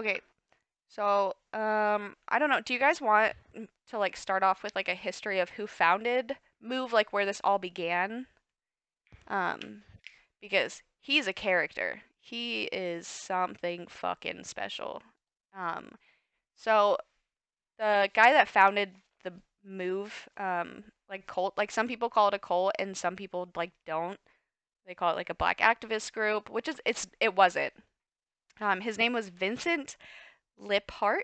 Okay, so I don't know. Do you guys want to like start off with like a history of who founded Move, like where this all began? Um, because he's a character. He is something fucking special. Um, so the guy that founded the Move, like cult, like some people call it a cult and some people like don't. They call it like a black activist group, which it wasn't. His name was Vincent Lippart,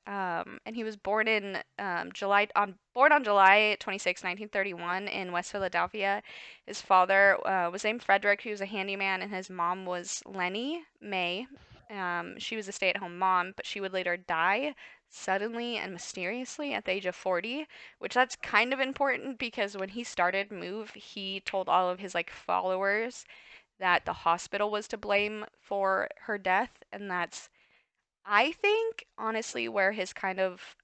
and he was born in born on July 26, 1931, in West Philadelphia. His father was named Frederick, he was a handyman, and his mom was Lenny May. She was a stay-at-home mom, but she would later die suddenly and mysteriously at the age of 40, which that's kind of important because when he started Move, he told all of his like followers that the hospital was to blame for her death, and that's I think honestly where his kind of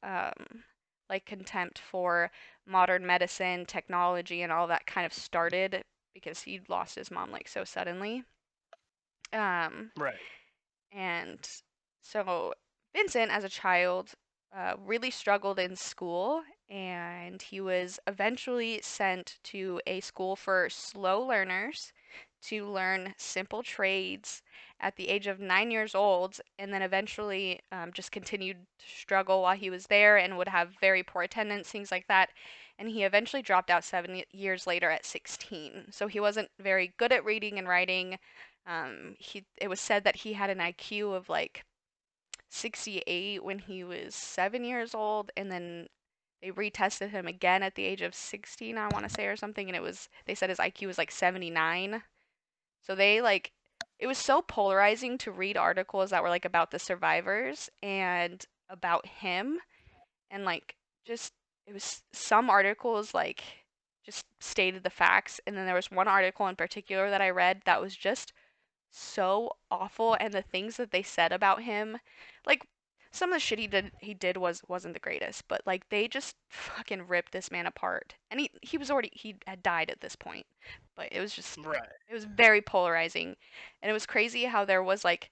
like contempt for modern medicine, technology, and all that kind of started because he lost his mom like so suddenly. Um, Right. and so Vincent, as a child, really struggled in school, and he was eventually sent to a school for slow learners to learn simple trades at the age of 9 years old, and then eventually just continued to struggle while he was there and would have very poor attendance, things like that. And he eventually dropped out 7 years later at 16. So he wasn't very good at reading and writing. It was said that he had an IQ of like 68 when he was 7 years old, and then they retested him again at the age of 16, I want to say, or something, and they said his IQ was like 79. So it was so polarizing to read articles that were like about the survivors and about him, and like just it was some articles like just stated the facts, and then there was one article in particular that I read that was just so awful, and the things that they said about him, like some of the shit he did wasn't the greatest, but like they just fucking ripped this man apart. And he had died at this point. But Right. it was very polarizing. And it was crazy how there was like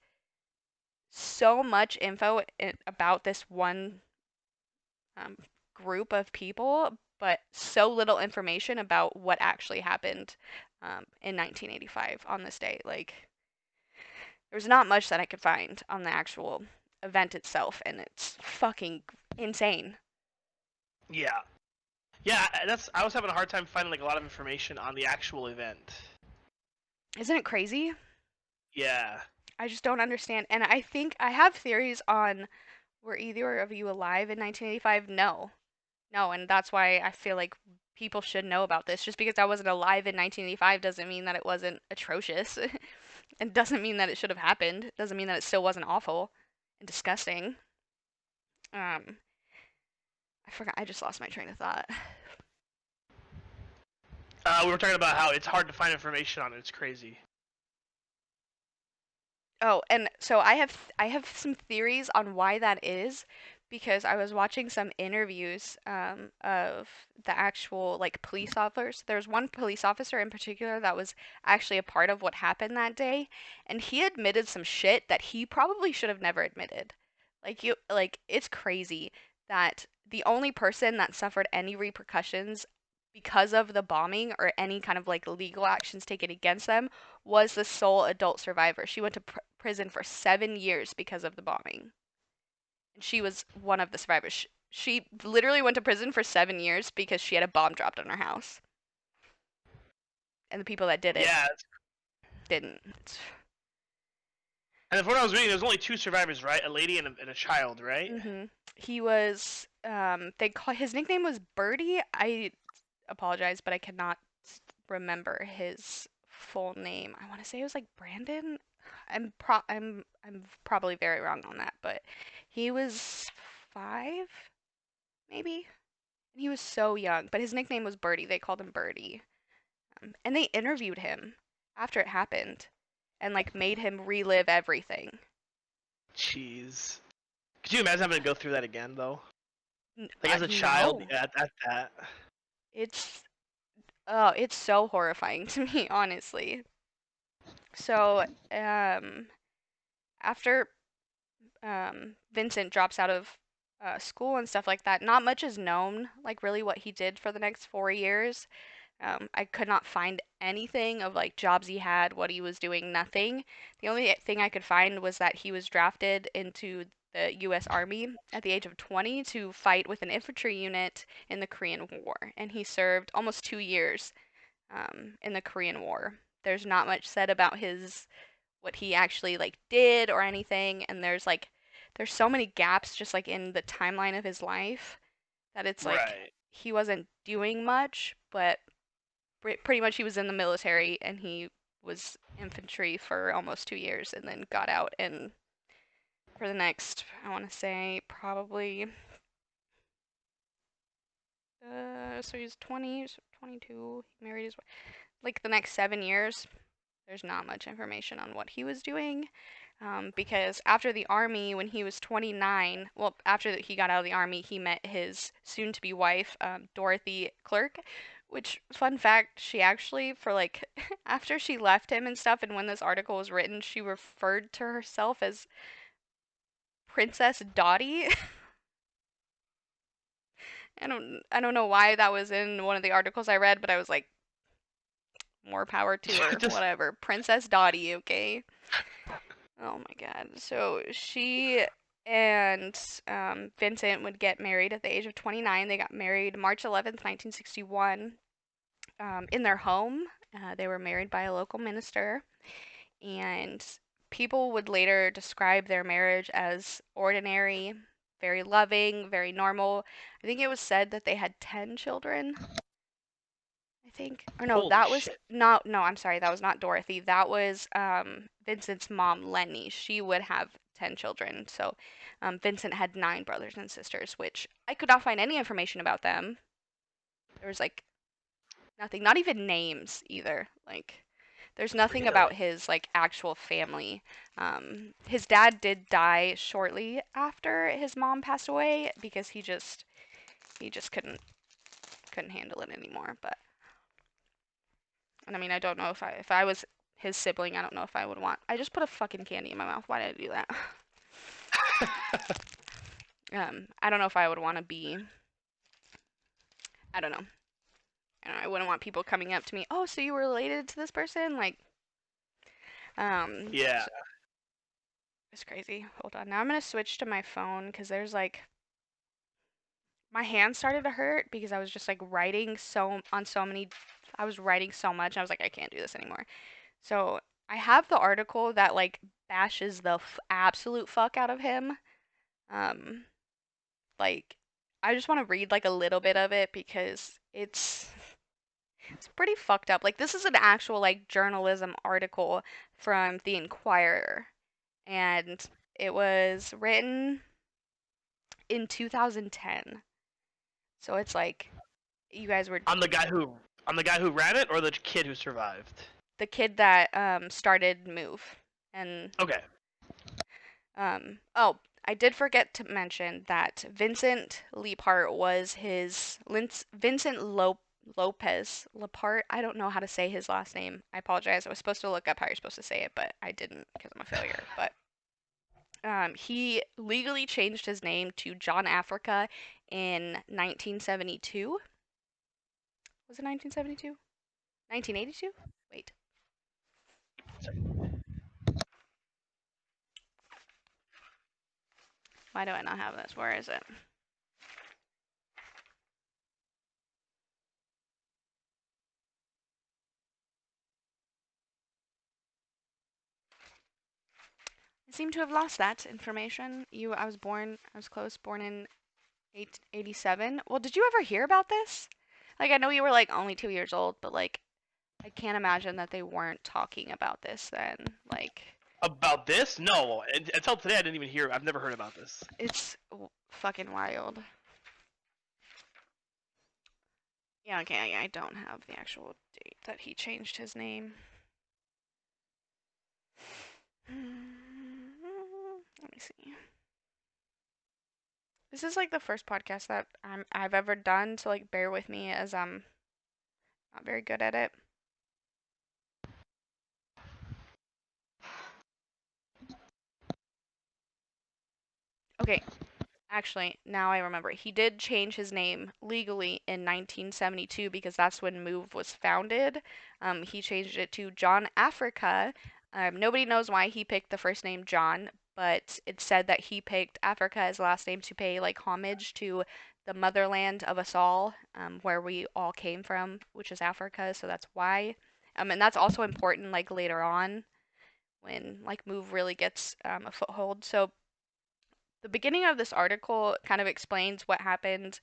so much info about this one um, group of people, but so little information about what actually happened in 1985 on this day. Like there was not much that I could find on the actual event itself, and it's fucking insane. Yeah. Yeah, that's I was having a hard time finding like a lot of information on the actual event. Isn't it crazy? Yeah. I just don't understand. And I think I have theories on were either of you alive in 1985? No. No, and that's why I feel like people should know about this. Just because I wasn't alive in 1985 doesn't mean that it wasn't atrocious. It doesn't mean that it should have happened. It doesn't mean that it still wasn't awful and disgusting. Um, I forgot. I just lost my train of thought. We were talking about how it's hard to find information on it. It's crazy. Oh, and so I have some theories on why that is because I was watching some interviews of the actual like police officers. There's one police officer in particular that was actually a part of what happened that day, and he admitted some shit that he probably should have never admitted. Like it's crazy that the only person that suffered any repercussions because of the bombing or any kind of like legal actions taken against them was the sole adult survivor. She went to prison for 7 years because of the bombing. And she was one of the survivors. She literally went to prison for 7 years because she had a bomb dropped on her house. And the people that did it Yeah. didn't. It's, And from what I was reading, there's only two survivors, right? A lady and a child, right? hmm He was, his nickname was Birdie. I apologize, but I cannot remember his full name. I want to say it was like Brandon. I'm probably very wrong on that, but he was 5, maybe. And he was so young, but his nickname was Birdie. They called him Birdie. And they interviewed him after it happened and like made him relive everything. Jeez. Could you imagine having to go through that again, though? Like as a child, No. at that. It's it's so horrifying to me, honestly. So, after Vincent drops out of school and stuff like that, not much is known, like really what he did for the next 4 years. I could not find anything of like jobs he had, what he was doing, nothing. The only thing I could find was that he was drafted into the US Army at the age of 20 to fight with an infantry unit in the Korean War, and he served almost 2 years in the Korean War. There's not much said about his what he actually like did or anything, and there's so many gaps just like in the timeline of his life that it's like Right. he wasn't doing much, but pretty much he was in the military and he was infantry for almost 2 years and then got out and for the next I want to say probably so he's 20 so 22 he married his wife like the next 7 years. There's not much information on what he was doing because after the army, when he was 29, well, after he got out of the army, he met his soon-to-be wife, Dorothy Clerk, which, fun fact, she actually, for like, after she left him and stuff, and when this article was written, she referred to herself as Princess Dottie. I don't know why that was in one of the articles I read, but I was like, more power to her, Just whatever. Princess Dottie, okay? Oh my God. So she and Vincent would get married at the age of 29. They got married March 11th, 1961, in their home. They were married by a local minister, and people would later describe their marriage as ordinary, very loving, very normal. I think it was said that they had 10 children. I think. Or no, holy that was shit. not, no, I'm sorry, that was not Dorothy. That was Vincent's mom, Lenny. She would have 10 children. So Vincent had 9 brothers and sisters, which I could not find any information about them. There was like nothing, not even names either. Like there's nothing Really? about his like actual family. His dad did die shortly after his mom passed away because he just couldn't handle it anymore. But and I mean, I don't know if I was his sibling, I don't know if I would want. I just put a fucking candy in my mouth. Why did I do that? I don't know if I would want to be. I don't know. I don't know. I wouldn't want people coming up to me. Oh, so you were related to this person? Like, Yeah. so it's crazy. Hold on. Now I'm gonna switch to my phone because there's like my hand started to hurt because I was just like writing so on so many. I was writing so much. I was like, I can't do this anymore. So I have the article that like bashes the absolute fuck out of him. Um, like I just want to read like a little bit of it because it's pretty fucked up. Like this is an actual like journalism article from the Inquirer and it was written in 2010. So it's like you guys were I'm the guy who I'm the guy who ran it, or the kid who survived. the kid that started Move and Okay. oh, I did forget to mention that Vincent Leapart was his Vincent Lopez Lepart. I don't know how to say his last name. I apologize. I was supposed to look up how you're supposed to say it, but I didn't because I'm a failure. But he legally changed his name to John Africa in 1972. Was it 1972? 1982? Wait, why do I not have this? Where is it? I seem to have lost that information. I was close, born in 87. Well, did you ever hear about this? Like, I know you were like only 2 years old, but like, I can't imagine that they weren't talking about this then. Like, About this? No. Until today, I didn't even hear. I've never heard about this. it's fucking wild. Yeah, okay, I don't have the actual date that he changed his name. Let me see. This is like the first podcast that I've ever done, so like bear with me as I'm not very good at it. Okay, actually, now I remember. He did change his name legally in 1972 because that's when Move was founded. He changed it to John Africa. Nobody knows why he picked the first name John, but it's said that he picked Africa as last name to pay like homage to the motherland of us all, where we all came from, which is Africa. So that's why. And that's also important like later on when like Move really gets a foothold. So the beginning of this article kind of explains what happened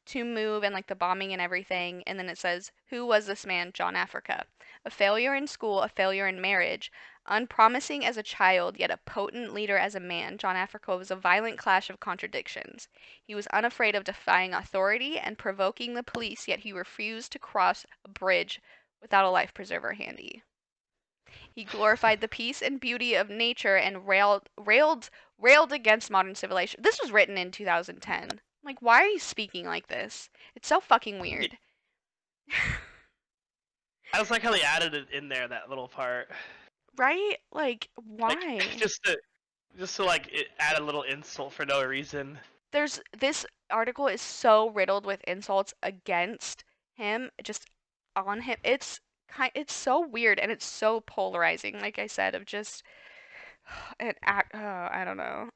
to Move and like the bombing and everything. And then it says, who was this man, John Africa? A failure in school, a failure in marriage, unpromising as a child, yet a potent leader as a man. John Africa was a violent clash of contradictions. He was unafraid of defying authority and provoking the police, yet he refused to cross a bridge without a life preserver handy. He glorified the peace and beauty of nature and railed against modern civilization. This was written in 2010. Like, why are you speaking like this? It's so fucking Yeah, weird. I just like how they added it in there, that little part, Right? Like, like why? just to like add a little insult for no reason. There's this article is so riddled with insults against him, just on him. It's so weird and it's so polarizing, like I said, of just an act. I don't know.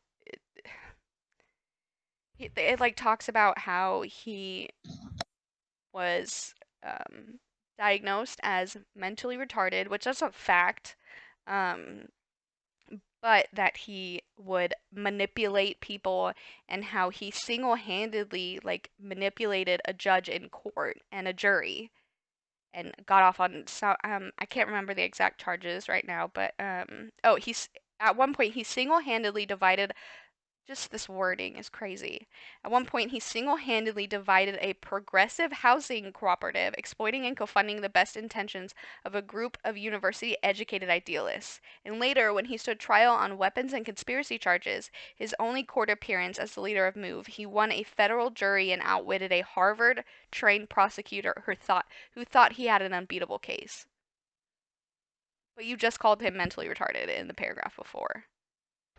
It like talks about how he was diagnosed as mentally retarded, which is a fact, um, but that he would manipulate people and how he single-handedly like manipulated a judge in court and a jury and got off on so I can't remember the exact charges right now, but oh, he's at one point he single-handedly divided just this wording is crazy. At one point, he single handedly divided a progressive housing cooperative, exploiting and co-funding the best intentions of a group of university educated idealists. And later, when he stood trial on weapons and conspiracy charges, his only court appearance as the leader of MOVE, he won a federal jury and outwitted a Harvard trained prosecutor who thought he had an unbeatable case. But you just called him mentally retarded in the paragraph before.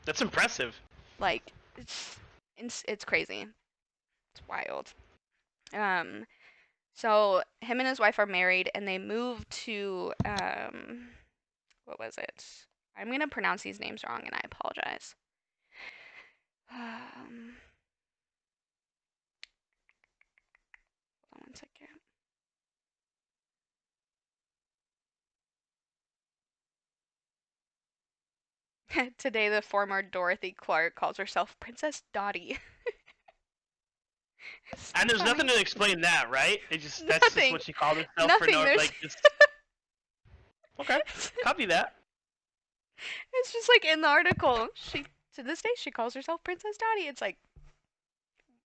That's impressive. Like, it's crazy. It's wild. Um, so him and his wife are married, and they moved to what was it? I'm gonna pronounce these names wrong, and I apologize. Um, hold on one second. Today, the former Dorothy Clark calls herself Princess Dottie. It's so And there's nothing funny. to explain that, right? It just that's just Nothing. what she called herself for Nothing. no There's. like just okay. Copy that. It's just like in the article. She to this day she calls herself Princess Dottie. It's like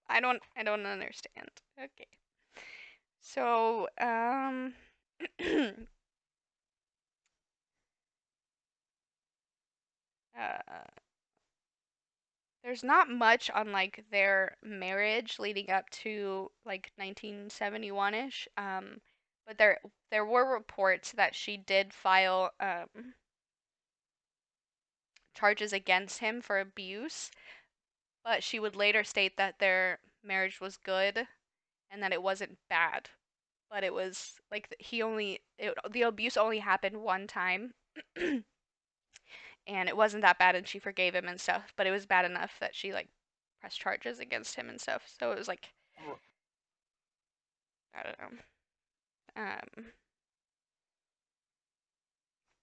I don't understand. Okay. So, uh, there's not much on like their marriage leading up to like 1971-ish. But there were reports that she did file charges against him for abuse, but she would later state that their marriage was good and that it wasn't bad. But it was like the abuse only happened one time. And it wasn't that bad and she forgave him and stuff, but it was bad enough that she like pressed charges against him and stuff. So it was like I don't know.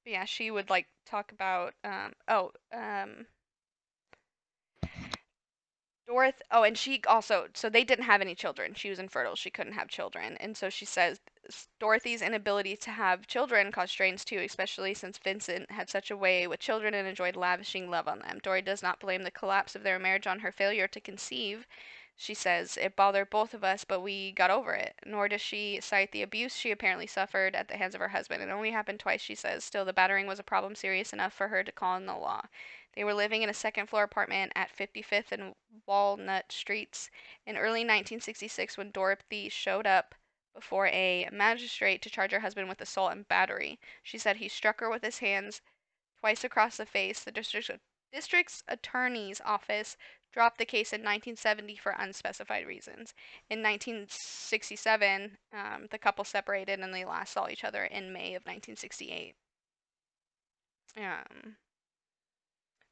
But yeah, she would like talk about and she also, so they didn't have any children. She was infertile. She couldn't have children. And so she says Dorothy's inability to have children caused strains too, especially since Vincent had such a way with children and enjoyed lavishing love on them. Dorothy does not blame the collapse of their marriage on her failure to conceive. She says, it bothered both of us, but we got over it. Nor does she cite the abuse she apparently suffered at the hands of her husband. It only happened twice, she says. Still, the battering was a problem serious enough for her to call in the law. They were living in a second floor apartment at 55th and Walnut Streets in early 1966 when Dorothy showed up before a magistrate to charge her husband with assault and battery. She said he struck her with his hands twice across the face. The district district's attorney's office dropped the case in 1970 for unspecified reasons. In 1967, the couple separated and they last saw each other in May of 1968. Um,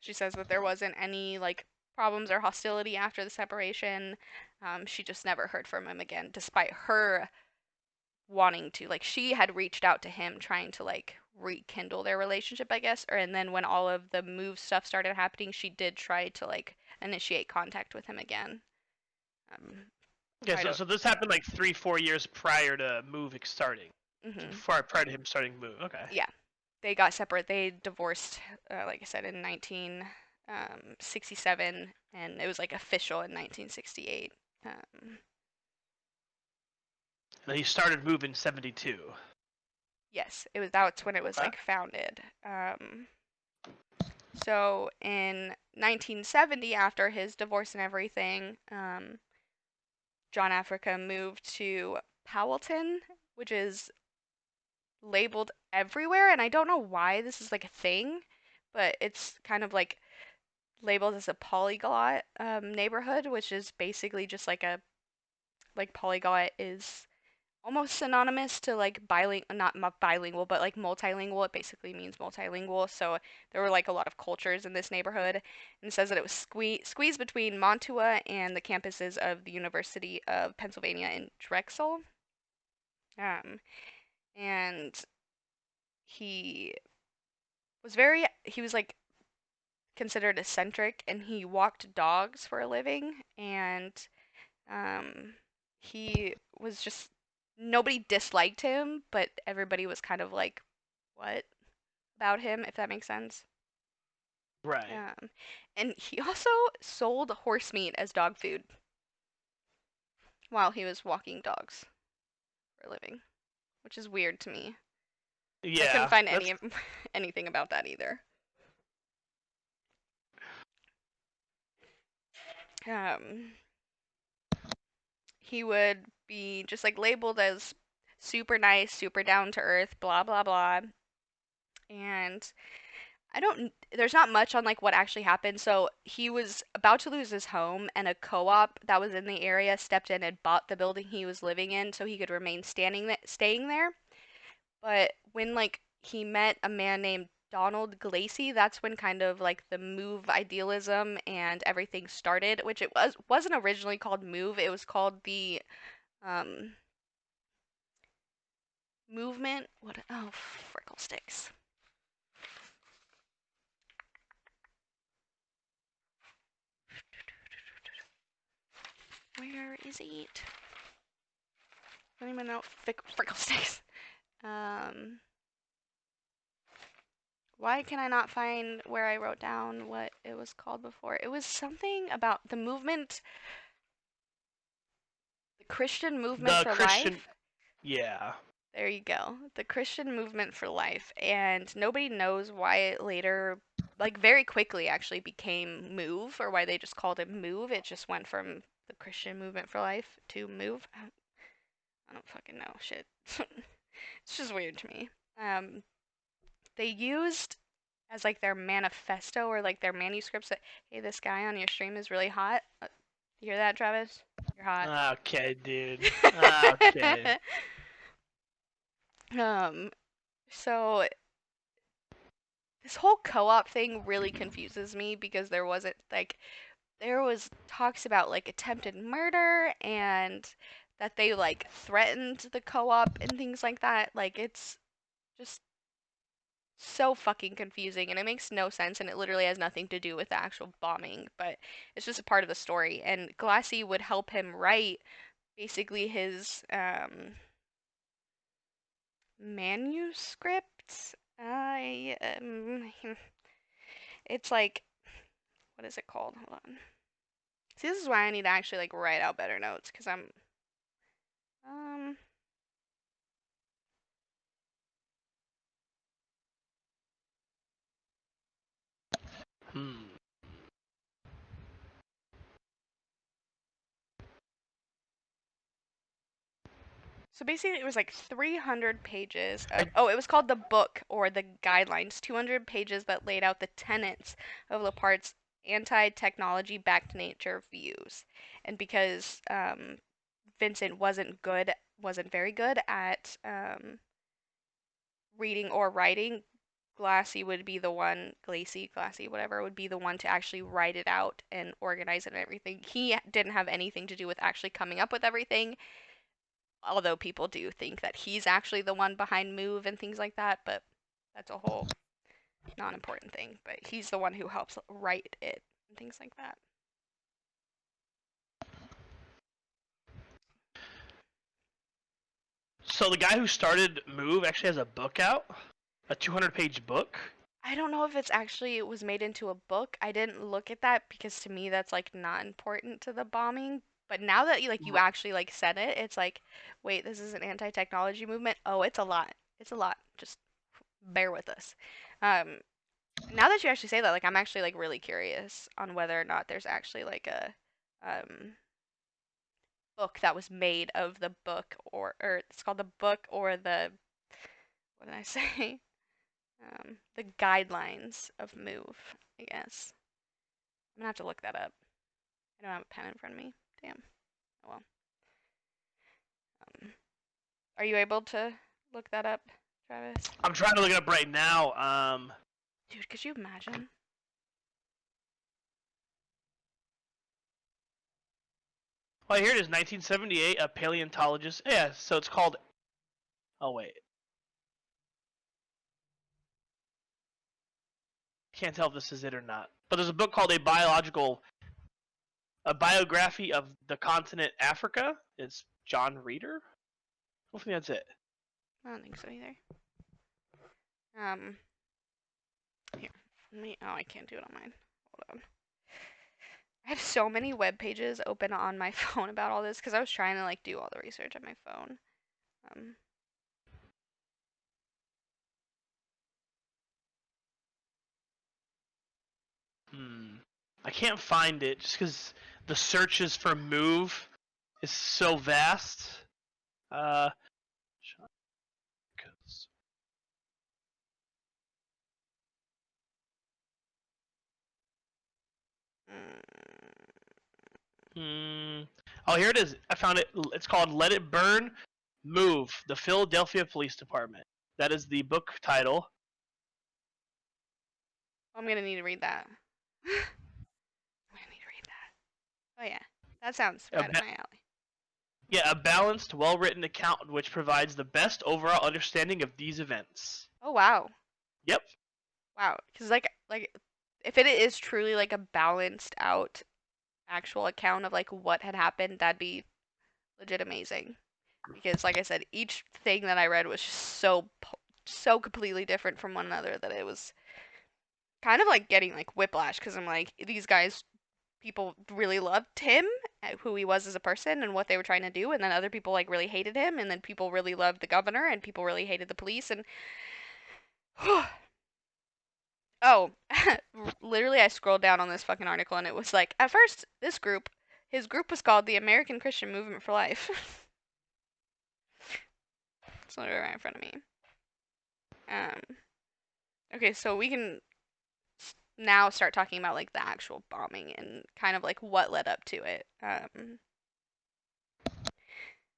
she says that there wasn't any like problems or hostility after the separation. She just never heard from him again, despite her wanting to. Like she had reached out to him, trying to like rekindle their relationship, I guess. Or and then when all of the move stuff started happening, she did try to like initiate contact with him again. Um, Yeah, I don't. so this happened like 3-4 years prior to Move starting. So Hmm. prior to him starting Move. Okay. Yeah, they got separate. They divorced, like I said, in 1967, and it was like official in 1968. Um, And he started Move in '72. yes, it was. That's when it was Okay. like founded. So in 1970, after his divorce and everything, John Africa moved to Powelton, which is labeled everywhere, and I don't know why this is like a thing, but it's kind of like labeled as a polyglot neighborhood, which is basically just like a like polyglot is almost synonymous to like bilingual, not bilingual, but like multilingual. It basically means multilingual. So there were like a lot of cultures in this neighborhood, and it says that it was squeezed between Montua and the campuses of the University of Pennsylvania in Drexel. Um, and he he was like considered eccentric, and he walked dogs for a living, and um, he was just nobody disliked him, but everybody was kind of like, what about him, if that makes sense. Right. Um, and he also sold horse meat as dog food while he was walking dogs for a living, which is weird to me. I couldn't Yeah, find that's anything about that either. Um, he would be just like labeled as super nice, super down to earth, blah blah blah. And I don't there's not much on like what actually happened. So he was about to lose his home and a co-op that was in the area stepped in and bought the building he was living in so he could remain staying there. But when like he met a man named Donald Glacy, that's when kind of like the move idealism and everything started, which it wasn't originally called move, it was called the um movement. What? Oh, frickle sticks. Where is it? I don't even know. Frickle sticks. Um, why can I not find where I wrote down what it was called before? It was something about the movement, the Christian movement the for Christian. life. Yeah. There you go. The Christian movement for life. And nobody knows why it later, like very quickly actually became Move or why they just called it Move. It just went from the Christian movement for life to Move. I don't fucking know. Shit. It's just weird to me. Um, they used as like their manifesto or like their manuscripts that, hey, this guy on your stream is really hot. You hear that, Travis? You're hot. Okay, dude. Okay. um, so this whole co-op thing really confuses me because there wasn't like there was talks about like attempted murder and that they like threatened the co-op and things like that. Like it's just so fucking confusing and it makes no sense and it literally has nothing to do with the actual bombing, but it's just a part of the story. And Glassy would help him write basically his manuscript. It's like what is it called? Hold on. See, this is why I need to actually like write out better notes because I'm um Hmm. So basically, it was like 300 pages I of, oh, it was called the book or the guidelines, 200 pages that laid out the tenets of Lepart's anti-technology backed nature views. And because Vincent wasn't very good at reading or writing, Glassy, whatever, would be the one to actually write it out and organize it and everything. He didn't have anything to do with actually coming up with everything, although people do think that he's actually the one behind Move and things like that, but that's a whole non-important thing. But he's the one who helps write it and things like that. So the guy who started Move actually has a book out, a 200-page book. I don't know if it's actually it was made into a book. I didn't look at that because to me that's like not important to the bombing. But now that you actually like said it, it's like, wait, this is an anti-technology movement. Oh, it's a lot. It's a lot. Just bear with us. Um, Now that you actually say that, like I'm actually like really curious on whether or not there's actually like a book that was made of the book or it's called the book or the what did I say? The guidelines of Move, I guess. I'm gonna have to look that up. I don't have a pen in front of me. Damn. Oh well. Um, are you able to look that up, Travis? I'm trying to look it up right now. Dude, could you imagine? Well, here it is, 1978. A paleontologist. Yeah, so it's called. Oh wait, can't tell if this is it or not. But there's a book called a biography of the continent Africa. It's John Reader. I think that's it. I don't think so either. Um, Here. Let me. Oh, I can't do it on mine. Hold on. I have so many web pages open on my phone about all this because I was trying to like do all the research on my phone. Um, Hmm. I can't find it just because the searches for Move is so vast. Uh, mm, Hmm. Oh, here it is. I found it. It's called "Let It Burn." Move. The Philadelphia Police Department. That is the book title. I'm gonna need to read that. I'm gonna need to read that. Oh yeah, that sounds A right up ba- my alley. yeah, a balanced, well-written account which provides the best overall understanding of these events. Oh wow, Yep. wow. Because like if it is truly like a balanced out actual account of like what had happened, that'd be legit amazing. Because like I said, each thing that I read was just so completely different from one another that it was kind of like getting like whiplash because I'm like these guys people really loved him who he was as a person and what they were trying to do and then other people like really hated him and then people really loved the governor and people really hated the police and oh literally I scrolled down on this fucking article and it was like at first his group was called the American Christian Movement for Life. It's literally right in front of me. um okay, so we can now start talking about like the actual bombing and kind of like what led up to it.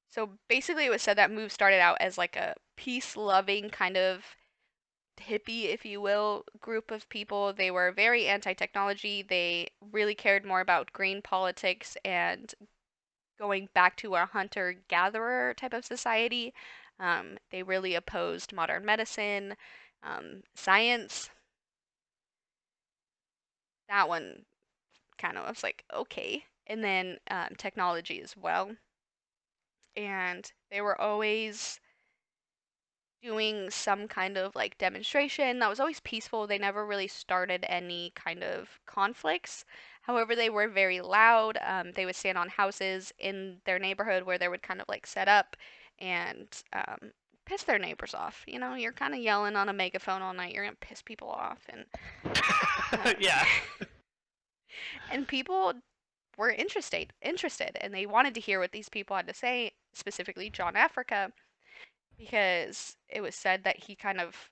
So basically, it was said that Move started out as like a peace-loving kind of hippie, if you will, group of people. They were very anti-technology. They really cared more about green politics and going back to a hunter-gatherer type of society. They really opposed modern medicine, science. That one kind of was like, okay. And then technology as well. And they were always doing some kind of like demonstration that was always peaceful. They never really started any kind of conflicts. However, they were very loud. They would stand on houses in their neighborhood where they would kind of like set up and piss their neighbors off. You know, you're kind of yelling on a megaphone all night. You're gonna piss people off, and um, Yeah. and people were interested, and they wanted to hear what these people had to say, specifically John Africa, because it was said that he kind of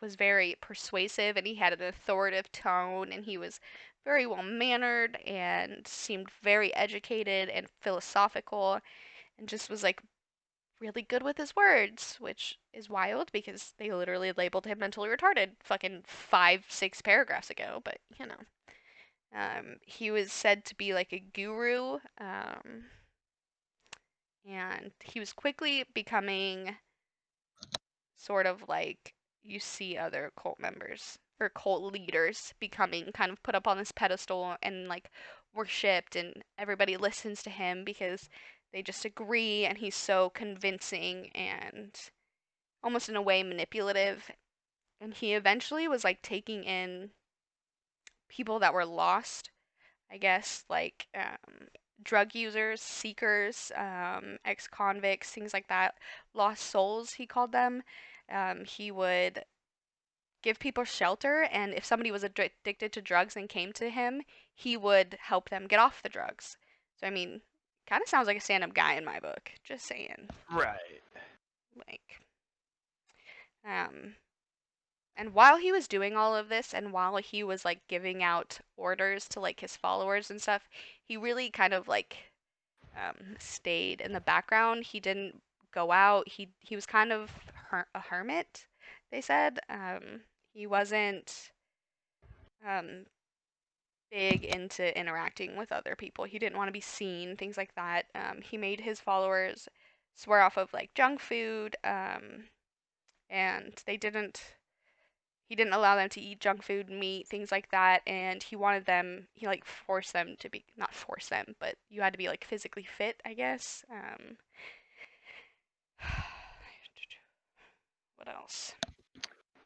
was very persuasive and he had an authoritative tone and he was very well mannered and seemed very educated and philosophical and just was like really good with his words, which is wild because they literally labeled him mentally retarded fucking 5, 6 paragraphs ago. But he was said to be like a guru, and he was quickly becoming sort of like you see other cult members or cult leaders becoming kind of put up on this pedestal and like worshipped, and everybody listens to him because they just agree, and he's so convincing and almost in a way manipulative. And he eventually was like taking in people that were lost, I guess, like drug users, seekers, ex-convicts, things like that, lost souls, he called them. He would give people shelter, and if somebody was addicted to drugs and came to him, he would help them get off the drugs. So, I mean, kind of sounds like a stand-up guy in my book. Just saying. Right. Like, um, and while he was doing all of this, and while he was like giving out orders to like his followers and stuff, he really kind of like stayed in the background. He didn't go out. He was kind of a hermit, they said. He wasn't um, big into interacting with other people. He didn't want to be seen, things like that. He made his followers swear off of like junk food, and he didn't allow them to eat junk food, meat, things like that, and he like forced them to be, not force them, but you had to be like physically fit, I guess. What else?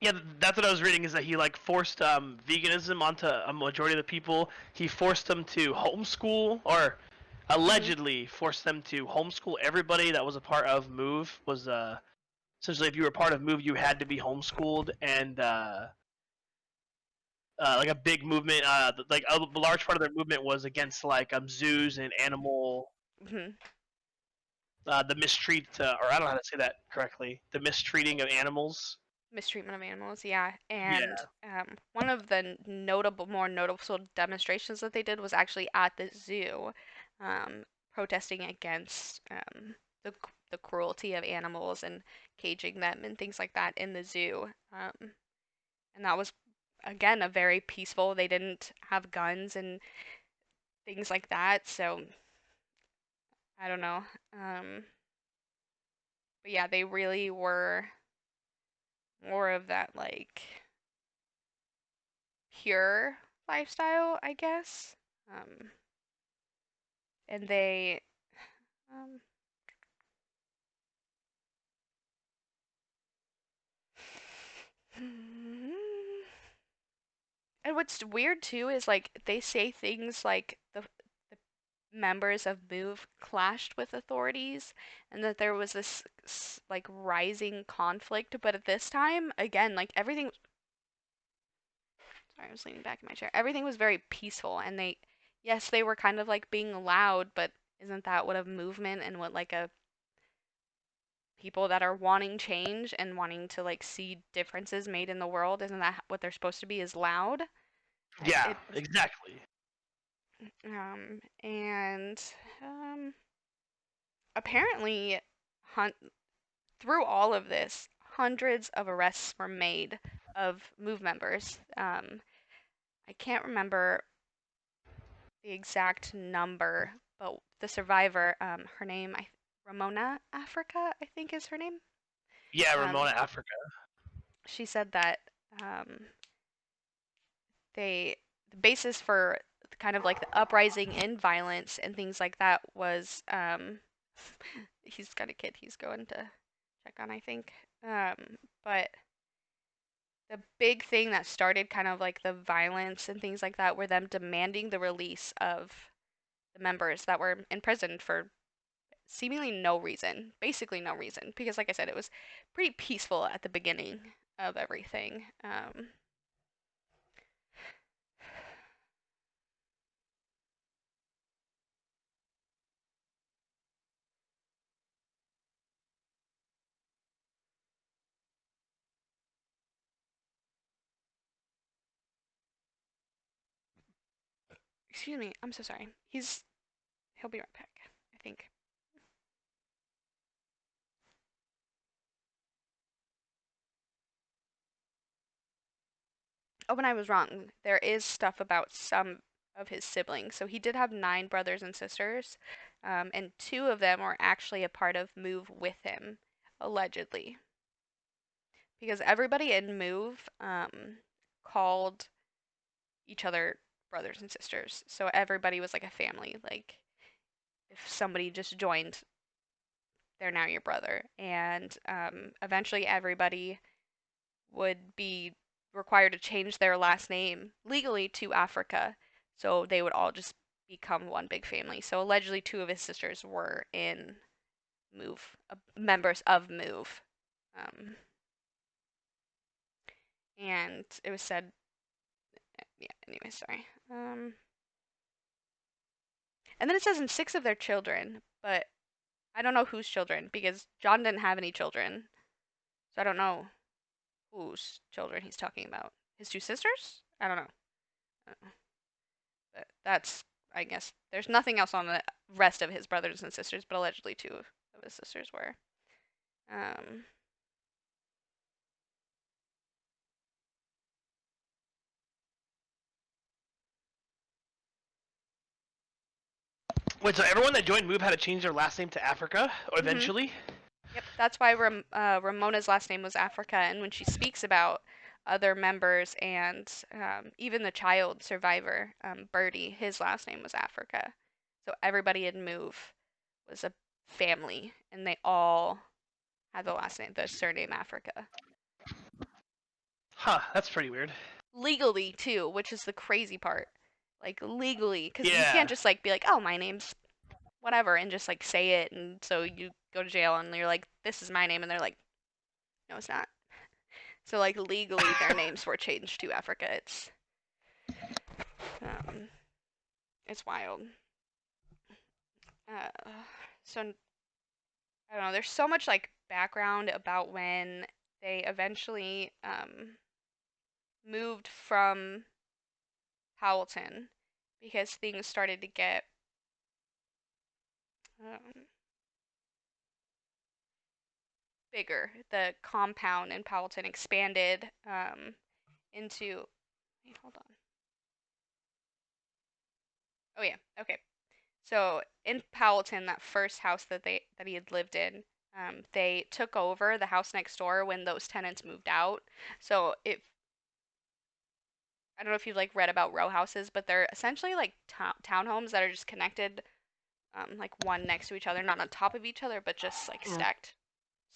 Yeah, that's what I was reading. Is that he like forced veganism onto a majority of the people. He forced them to homeschool, or Hmm. allegedly forced them to homeschool everybody that was a part of Move. Was essentially, if you were part of Move, you had to be homeschooled, and like a big movement, like a large part of their movement was against like zoos and animal, Hmm. the mistreat, or I don't know how to say that correctly, the mistreating of animals. Mistreatment of animals, yeah. And Yeah, one of the more notable demonstrations that they did was actually at the zoo, protesting against the cruelty of animals and caging them and things like that in the zoo. And that was, again, a very peaceful. They didn't have guns and things like that, so I don't know. But yeah, they really were more of that like pure lifestyle, I guess. Um, and they, um, and what's weird too is like they say things like the members of Move clashed with authorities, and that there was this like rising conflict. But at this time, again, like everything. Sorry, I was leaning back in my chair. Everything was very peaceful, and yes, they were kind of like being loud, but isn't that what a movement and what like a people that are wanting change and wanting to like see differences made in the world, isn't that what they're supposed to be, is loud? yeah, It was, exactly. and apparently hunt through all of this, hundreds of arrests were made of Move members. I can't remember the exact number, but the survivor, her name, Ramona Africa, I think is her name. Yeah, Um, Ramona, Africa. she said that um, the basis for kind of like the uprising in violence and things like that was he's got a kid he's going to check on, I think. But the big thing that started kind of like the violence and things like that were them demanding the release of the members that were imprisoned for seemingly no reason, basically no reason, because like I said, it was pretty peaceful at the beginning of everything. Excuse me. I'm so sorry. He'll be right back, I think. Oh, and I was wrong. There is stuff about some of his siblings. So he did have nine brothers and sisters, and two of them were actually a part of Move with him, allegedly. Because everybody in Move called each other brothers and sisters. So everybody was like a family. Like if somebody just joined, they're now your brother. And eventually everybody would be required to change their last name legally to Africa. So they would all just become one big family. So allegedly, two of his sisters were in Move, members of Move. Um, and it was said, yeah, anyway, sorry. And then it says in six of their children, but I don't know whose children because John didn't have any children. So I don't know whose children he's talking about. His two sisters? I don't know. But that's, I guess, there's nothing else on the rest of his brothers and sisters, but allegedly two of his sisters were. Um, Wait, so everyone that joined Move had to change their last name to Africa mhm. eventually? Yep, that's why Ramona's last name was Africa, and when she speaks about other members and even the child survivor, Birdie, his last name was Africa. So everybody in Move was a family, and they all had the last name, the surname Africa. Huh, that's pretty weird. Legally too, which is the crazy part. Like legally, because you can't Yeah. just like be like, oh, my name's whatever, and just like say it, and so you go to jail, and you're like, this is my name, and they're like, no, it's not. So like legally, their names were changed to Africa. Um, it's wild. Uh, so I don't know. There's so much like background about when they eventually moved from Powelton because things started to get um, bigger. The compound in Powelton expanded into. Wait, hold on. Oh yeah, okay. So in Powelton, that first house that he had lived in, they took over the house next door when those tenants moved out. So it, I don't know if you've like read about row houses, but they're essentially like townhomes that are just connected, like one next to each other, not on top of each other, but just like stacked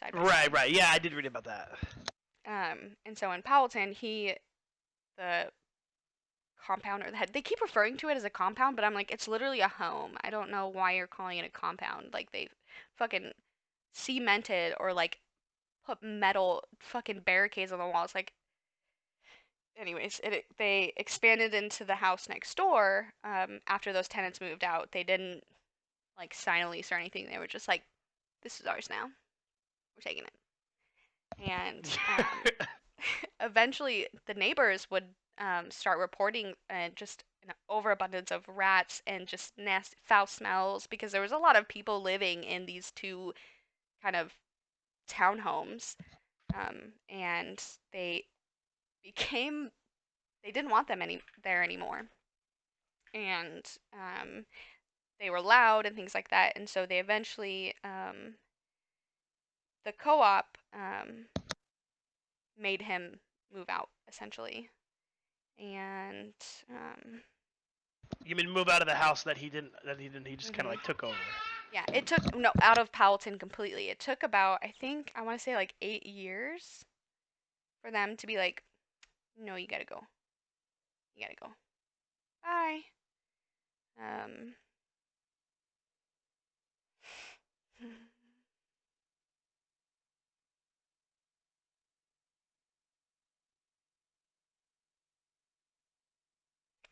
side by Right, side. right. Yeah, I did read about that. And so in Powelton, the compound or the head, they keep referring to it as a compound, but I'm like, it's literally a home. I don't know why you're calling it a compound. Like they fucking cemented or like put metal fucking barricades on the walls. Like, anyways, they expanded into the house next door after those tenants moved out. They didn't like sign a lease or anything. They were just like, this is ours now. We're taking it. And eventually the neighbors would start reporting just an overabundance of rats and just nasty foul smells because there was a lot of people living in these two kind of townhomes, and became they didn't want them there anymore, and they were loud and things like that, and so they eventually the co-op made him move out essentially, and um, You mean move out of the house that he didn't? That he didn't? He just kind of mhm. like took over. Yeah, it took no out of Powelton completely. It took about I think I want to say like 8 years for them to be like, no, you gotta go, you gotta go, bye. Um,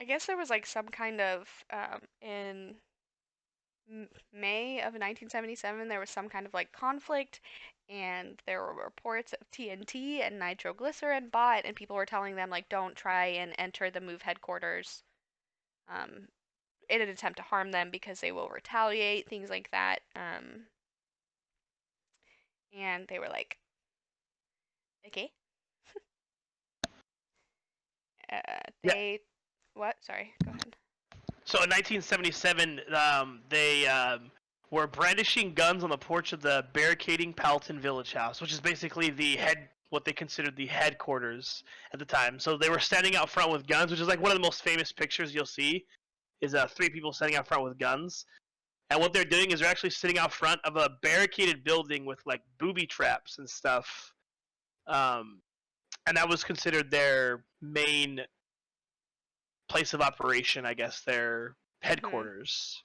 I guess there was like some kind of in May of 1977 there was some kind of like conflict, and there were reports of TNT and nitroglycerin bought, and people were telling them like don't try and enter the move headquarters. Um, in an attempt to harm them because they will retaliate, things like that. And they were like, okay. Yeah. They, what? Sorry, go ahead. So in 1977, they were brandishing guns on the porch of the barricading Palatine Village House, which is basically what they considered the headquarters at the time. So they were standing out front with guns, which is like one of the most famous pictures you'll see, is three people standing out front with guns. And what they're doing is they're actually sitting out front of a barricaded building with like booby traps and stuff. Um, and that was considered their main place of operation, I guess, their Mm-hmm. headquarters.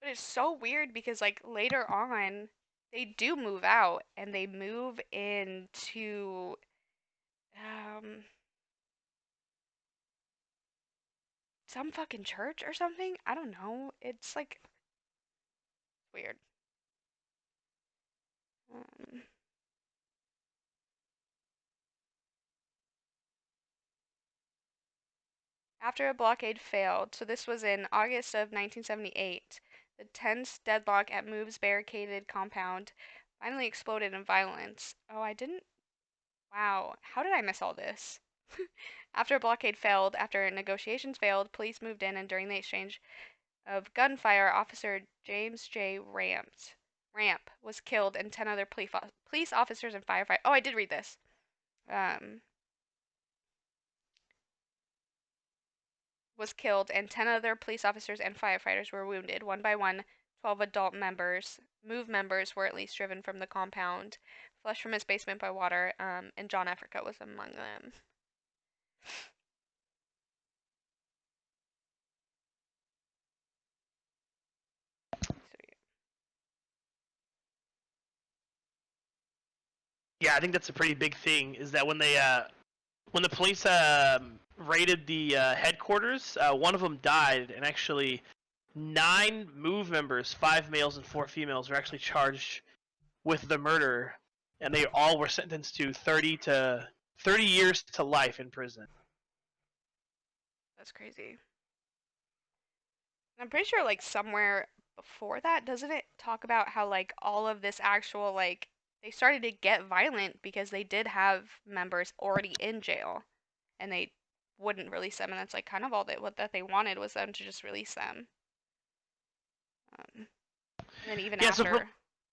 But it's so weird because like later on, they do move out and they move into um some fucking church or something. I don't know. It's like weird. Um, After a blockade failed, so this was in August of 1978, the tense deadlock at Move's barricaded compound finally exploded in violence. Oh, I didn't. Wow, how did I miss all this? After a blockade failed, after negotiations failed, police moved in, and during the exchange of gunfire, Officer James J. Ramp was killed, and 10 other police officers and firefighters. Oh, I did read this. Um, was killed, and 10 other police officers and firefighters were wounded. One by one, 12 adult Move members, were at least driven from the compound, flushed from his basement by water, and John Africa was among them. So, Yeah, I think that's a pretty big thing. Is that when the police raided the headquarters, one of them died, and actually 9 Move members, 5 males and 4 females, were actually charged with the murder, and they all were sentenced to 30 years to life in prison. that's crazy. I'm pretty sure, like, somewhere before that, doesn't it talk about how, like, all of this actual, like, they started to get violent because they did have members already in jail and they wouldn't release them, and that's, like, kind of all that they wanted was them to just release them. And then even Yeah, so from after,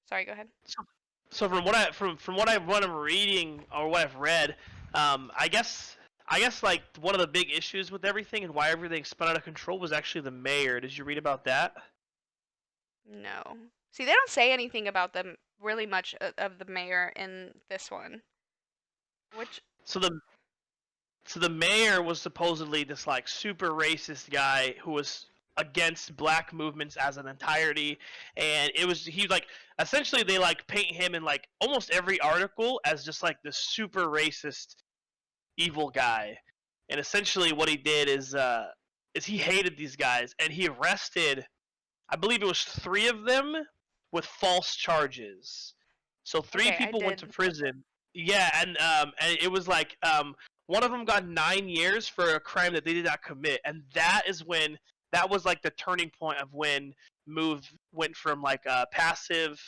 sorry, go ahead. so, so from what I'm reading or what I've read, I guess like one of the big issues with everything and why everything spun out of control was actually the mayor. Did you read about that? No. See, they don't say anything about them really much of the mayor in this one, which, So the mayor was supposedly this like super racist guy who was against black movements as an entirety, and he like essentially they like paint him in like almost every article as just like this super racist evil guy. And essentially what he did is he hated these guys and he arrested, I believe it was 3 of them with false charges. So three okay, I people went to did. prison. Yeah, and it was like one of them got 9 years for a crime that they did not commit, and that was like the turning point of when Move went from like a passive,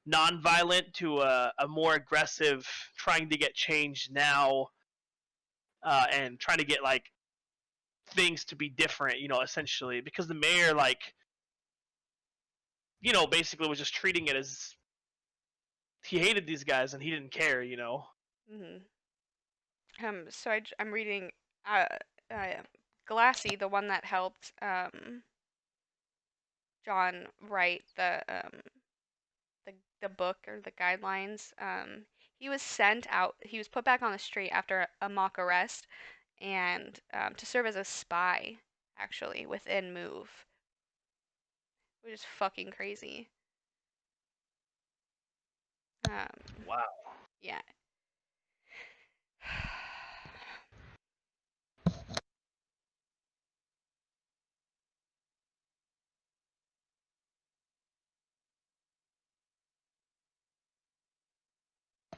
non-violent to a more aggressive, trying to get change now, and trying to get like things to be different. Essentially because the mayor like basically was just treating it as he hated these guys and he didn't care. Hmm. So I'm reading uh, uh, Glassy, the one that helped John write the book or the guidelines. He was sent out. He was put back on the street after a mock arrest, and to serve as a spy, actually within Move, which is fucking crazy. Um, Wow. yeah.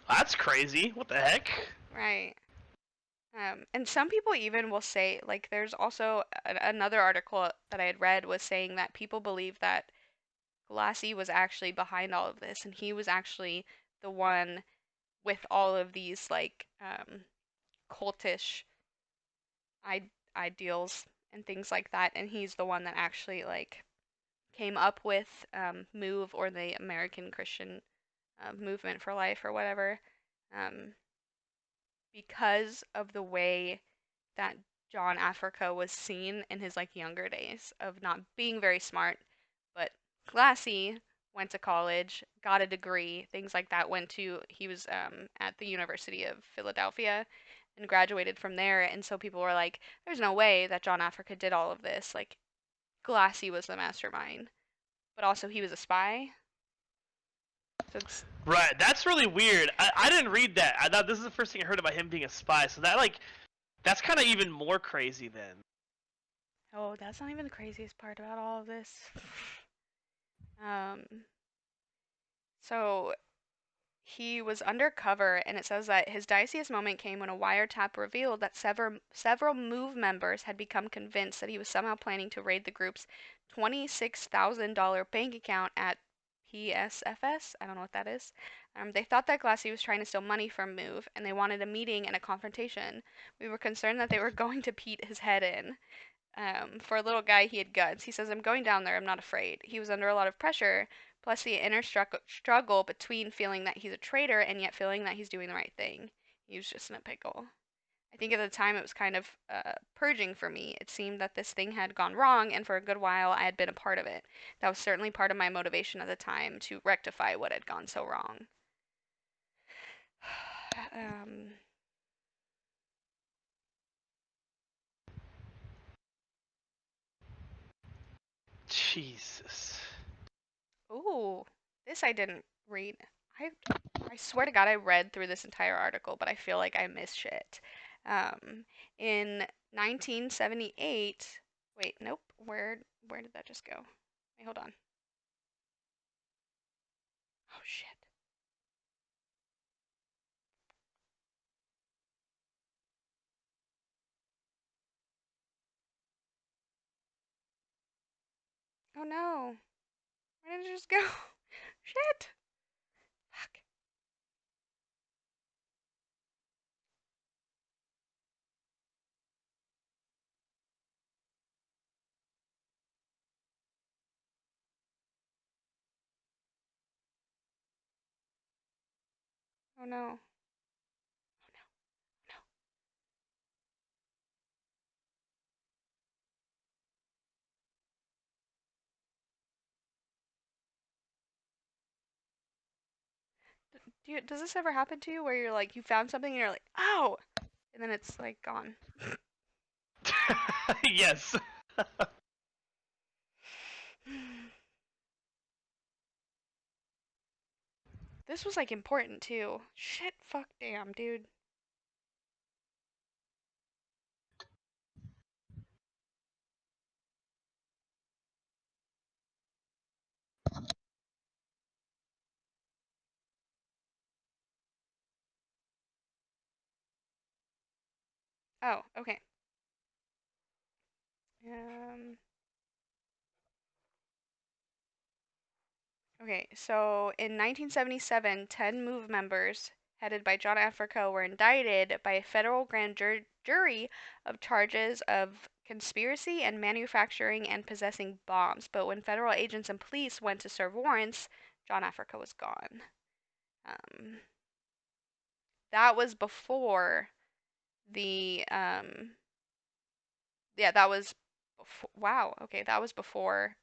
That's crazy. What the heck? Right. And some people even will say, like, there's also another article that I had read was saying that people believe that Glassy was actually behind all of this, and he was actually the one with all of these, like, cultish I- ideals and things like that, and he's the one that actually, like, came up with MOVE, or the American Christian Movement for Life or whatever, um, because of the way that John Africa was seen in his, like, younger days of not being very smart, but Glassy went to college, got a degree, things like that. He was at the University of Philadelphia and graduated from there. And so people were like, "There's no way that John Africa did all of this. Like, Glassy was the mastermind, but also he was a spy." So it's Right, that's really weird. I didn't read that. I thought this is the first thing I heard about him being a spy. So that's kind of even more crazy then. oh, that's not even the craziest part about all of this. Um, so he was undercover, and it says that his diciest moment came when a wiretap revealed that several MOVE members had become convinced that he was somehow planning to raid the group's $26,000 bank account at PSFS. I don't know what that is. They thought that Glassy was trying to steal money from MOVE, and they wanted a meeting and a confrontation. We were concerned that they were going to beat his head in. For a little guy, he had guts. He says, "I'm going down there. I'm not afraid." He was under a lot of pressure, plus the inner struggle between feeling that he's a traitor and yet feeling that he's doing the right thing. He was just in a pickle. I think at the time it was kind of purging for me. It seemed that this thing had gone wrong, and for a good while I had been a part of it. That was certainly part of my motivation at the time to rectify what had gone so wrong. um, Jesus. Ooh, this I didn't read. I I swear to God I read through this entire article, but I feel like I missed shit. In 1978, wait, nope. Where did that just go? Wait, hold on. Oh shit. Oh no. Where did it just go? Shit. Fuck. Oh no. No. Does this ever happen to you where you're like you found something and you're like, "Ow!" and then it's like gone? Yes. This was like important too. Shit, fuck, damn, dude. Oh, okay. Um, okay, so in 1977, 10 MOVE members, headed by John Africa, were indicted by a federal grand jury of charges of conspiracy and manufacturing and possessing bombs. But when federal agents and police went to serve warrants, John Africa was gone. Um, that was before the, yeah, that was, wow, okay, that was before.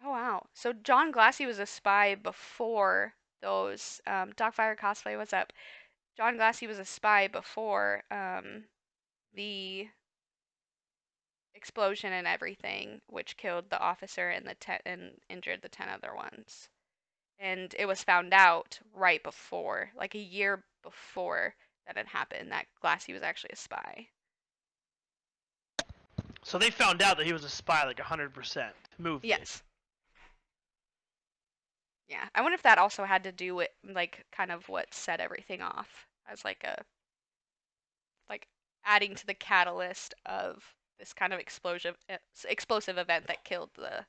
Oh wow. So John Glassy was a spy before those Darkfire cosplay, what's up? John Glassy was a spy before the explosion and everything, which killed the officer and and injured the 10 other ones. And it was found out right before, like a year before that had happened, that Glassy was actually a spy. So they found out that he was a spy, like 100%. Move did. Yes. Yeah. I wonder if that also had to do with like kind of what set everything off as like a like adding to the catalyst of this kind of explosive event that killed the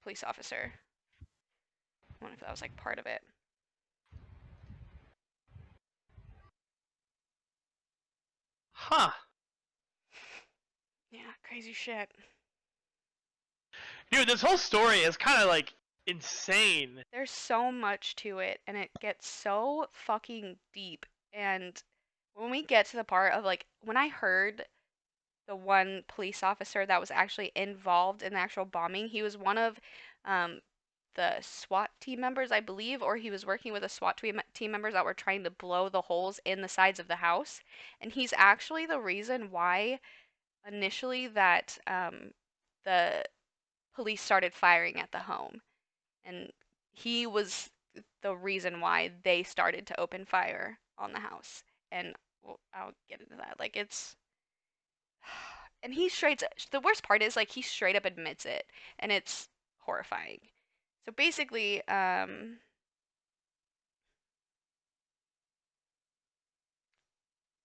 police officer. I wonder if that was like part of it. Huh. Yeah, crazy shit. Dude, this whole story is kind of like insane. There's so much to it, and it gets so fucking deep. And when we get to the part of like when I heard the one police officer that was actually involved in the actual bombing, he was one of um, the SWAT team members, I believe, or he was working with the team members that were trying to blow the holes in the sides of the house. And he's actually the reason why initially that the police started firing at the home. And he was the reason why they started to open fire on the house. And well, I'll get into that. Like it's and he straight the worst part is like he straight up admits it and it's horrifying. So basically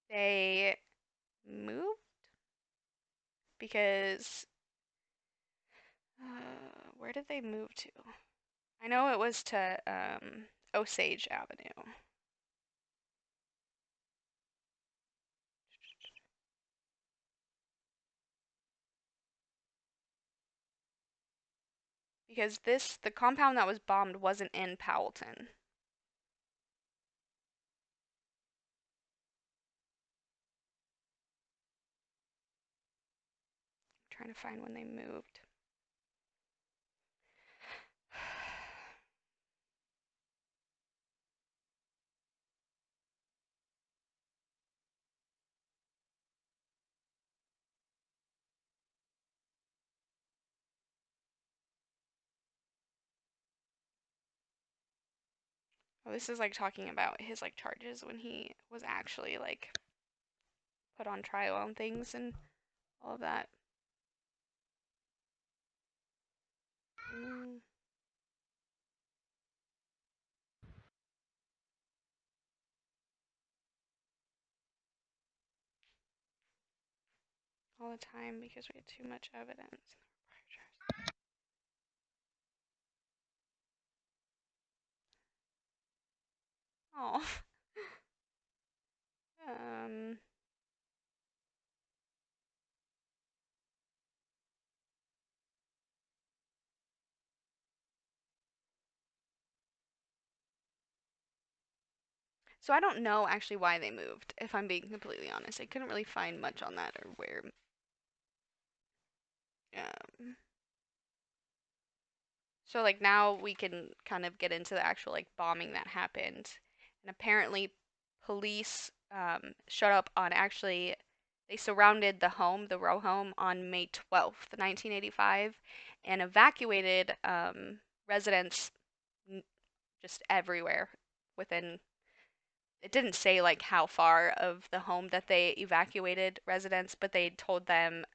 they moved because where did they move to? I know it was to Osage Avenue. Because the compound that was bombed wasn't in Powelton. I'm trying to find when they moved. Oh, this is like talking about his like charges when he was actually like put on trial and things and all of that. Mm, all the time because we had too much evidence. Oh. um. So I don't know actually why they moved, if I'm being completely honest. I couldn't really find much on that or where. Um, so like now we can kind of get into the actual like bombing that happened, and apparently police showed up on actually they surrounded the home, the row home, on May 12th, 1985, and evacuated residents just everywhere within it didn't say like how far of the home that they evacuated residents, but they told them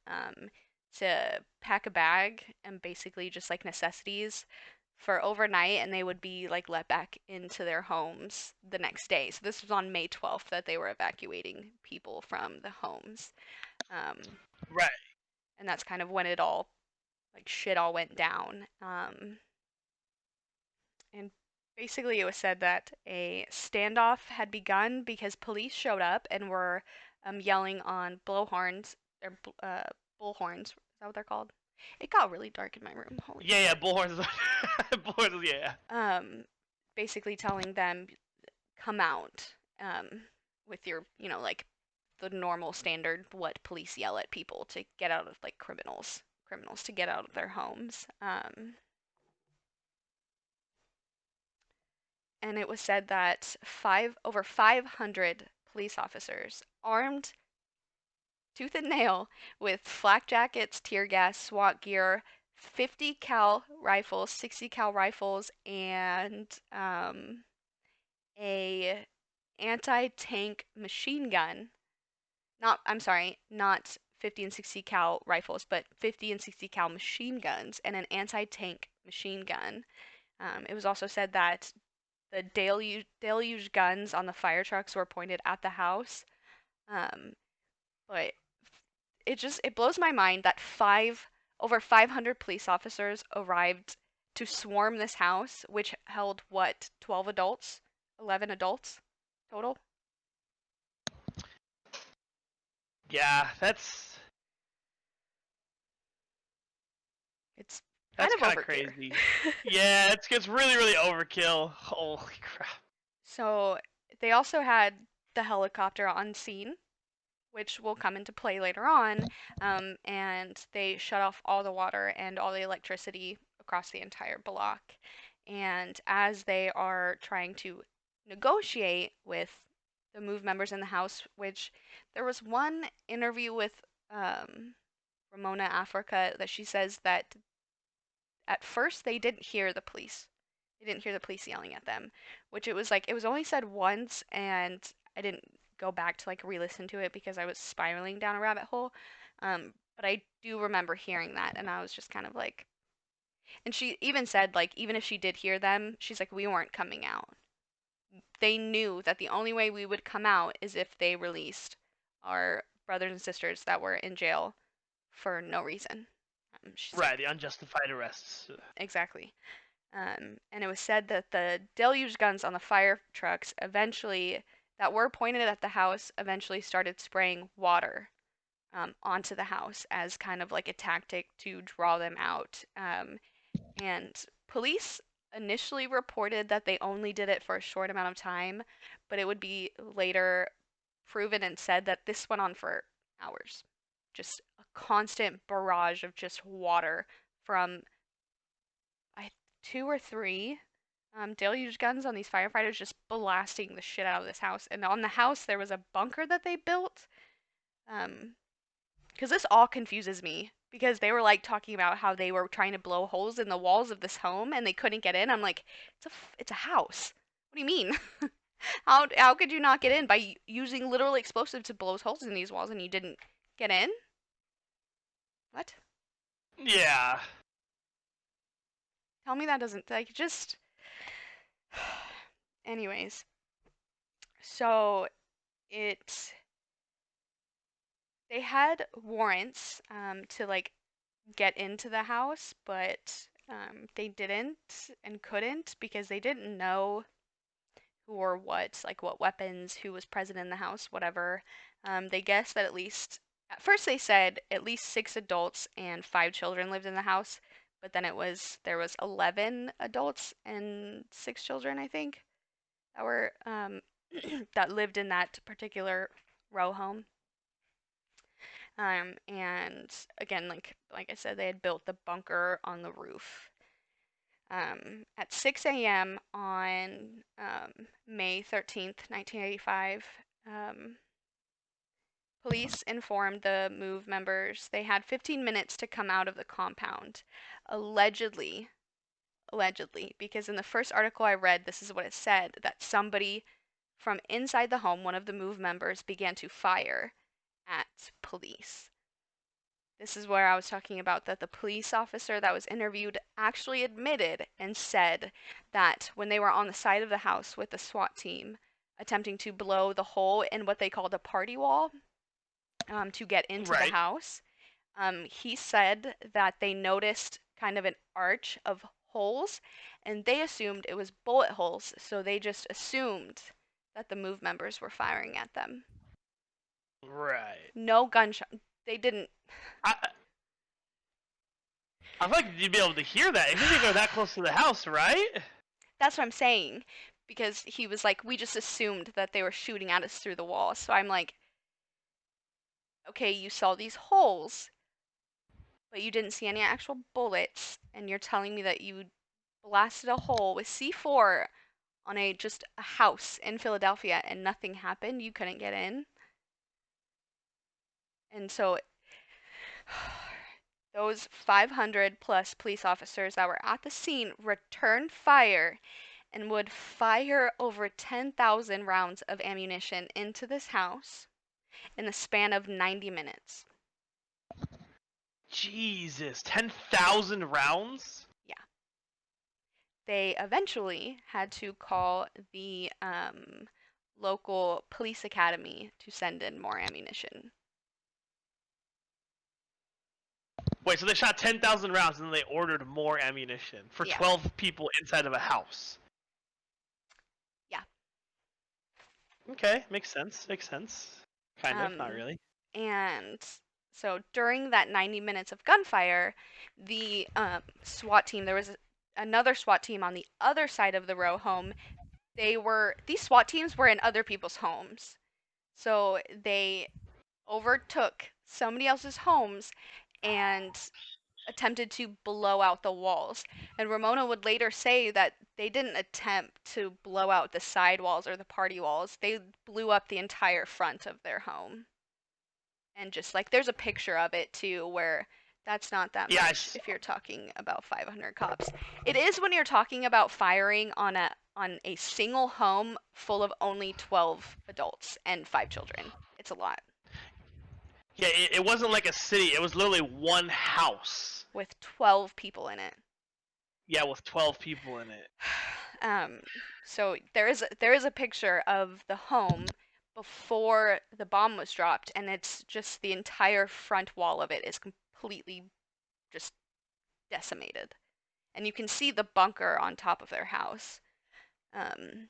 to pack a bag and basically just like necessities for overnight, and they would be like let back into their homes the next day. So this was on May 12th that they were evacuating people from the homes, um, Right. and that's kind of when it all like shit all went down. And basically, it was said that a standoff had begun because police showed up and were yelling on blowhorns or bullhorns. Is that what they're called? It got really dark in my room. Holy Yeah, yeah, shit. bullhorns. Bullhorns, yeah. Um, basically telling them come out with your, like the normal standard what police yell at people to get out of like criminals to get out of their homes. And it was said that over 500 police officers armed tooth and nail with flak jackets, tear gas, SWAT gear, 50 cal rifles, 60 cal rifles, and a anti-tank machine gun. Not, I'm sorry, not 50 and 60 cal rifles, but 50 and 60 cal machine guns and an anti-tank machine gun. It was also said that the deluge guns on the fire trucks were pointed at the house. Um, but it blows my mind that over 500 police officers arrived to swarm this house, which held what, 12 adults, 11 adults total. Yeah, that's It's kind that's of kind of overkill. crazy. Yeah, it gets really, really overkill. Holy crap! So they also had the helicopter on scene, which will come into play later on, and they shut off all the water and all the electricity across the entire block. And as they are trying to negotiate with the MOVE members in the house, which there was one interview with Ramona Africa that she says that at first they didn't hear the police. They didn't hear the police yelling at them, which it was like it was only said once, and I didn't go back to like re-listen to it because I was spiraling down a rabbit hole. But I do remember hearing that, and I was just kind of like, and she even said like even if she did hear them, she's like we weren't coming out. They knew that the only way we would come out is if they released our brothers and sisters that were in jail for no reason. She's Right, like, the unjustified arrests. exactly. And it was said that the deluge guns on the fire trucks eventually, that were pointed at the house, eventually started spraying water onto the house as kind of like a tactic to draw them out. And police initially reported that they only did it for a short amount of time, but it would be later proven and said that this went on for hours. Just a constant barrage of just water from I two or three deluge guns on these firefighters just blasting the shit out of this house. And on the house there was a bunker that they built. Um, because this all confuses me because they were like talking about how they were trying to blow holes in the walls of this home and they couldn't get in. I'm like, it's a house. What do you mean? How could you not get in by using literal explosive to blow holes in these walls and you didn't get in? What? Yeah. Tell me that doesn't like just. Anyways, so it they had warrants to like get into the house, but they didn't and couldn't because they didn't know who or what, like what weapons, who was present in the house, whatever. They guessed that at first they said at least 6 adults and 5 children lived in the house, but then there was 11 adults and 6 children, I think, that were that lived in that particular row home. And again, like I said, they had built the bunker on the roof. At 6 a.m. on May 13th, 1985, police informed the MOVE members they had 15 minutes to come out of the compound. Allegedly, allegedly, because in the first article I read, this is what it said, that somebody from inside the home, one of the MOVE members, began to fire at police. This is where I was talking about that the police officer that was interviewed actually admitted and said that when they were on the side of the house with the SWAT team attempting to blow the hole in what they called a party wall to get into the Right. house, he said that they noticed kind of an arch of holes and they assumed it was bullet holes, so they just assumed that the MOVE members were firing at them. Right. No gunshot. They didn't. I I feel like you'd be able to hear that, especially if they're that close to the house, right? That's what I'm saying. Because he was like, we just assumed that they were shooting at us through the wall. So I'm like, okay, you saw these holes, but you didn't see any actual bullets, and you're telling me that you blasted a hole with C4 on just a house in Philadelphia and nothing happened. You couldn't get in. And so those 500 plus police officers that were at the scene returned fire and would fire over 10,000 rounds of ammunition into this house in the span of 90 minutes. Jesus, 10,000 rounds? Yeah. They eventually had to call the local police academy to send in more ammunition. Wait, so they shot 10,000 rounds and then they ordered more ammunition for Yeah. 12 people inside of a house. Yeah. Okay, makes sense. Makes sense. Kind of, not Um, really. and so during that 90 minutes of gunfire, the SWAT team, there was another SWAT team on the other side of the row home. These SWAT teams were in other people's homes. So they overtook somebody else's homes and attempted to blow out the walls. And Ramona would later say that they didn't attempt to blow out the side walls or the party walls. They blew up the entire front of their home. And just like there's a picture of it too where that's not that Yeah, much if you're talking about 500 cops. It is when you're talking about firing on a single home full of only 12 adults and 5 children. It's a lot yeah. It wasn't like a city. It was literally one house. with 12 people in it. Yeah, with 12 people in it. Um, so there is a picture of the home before the bomb was dropped, and it's just the entire front wall of it is completely just decimated. And you can see the bunker on top of their house. Um,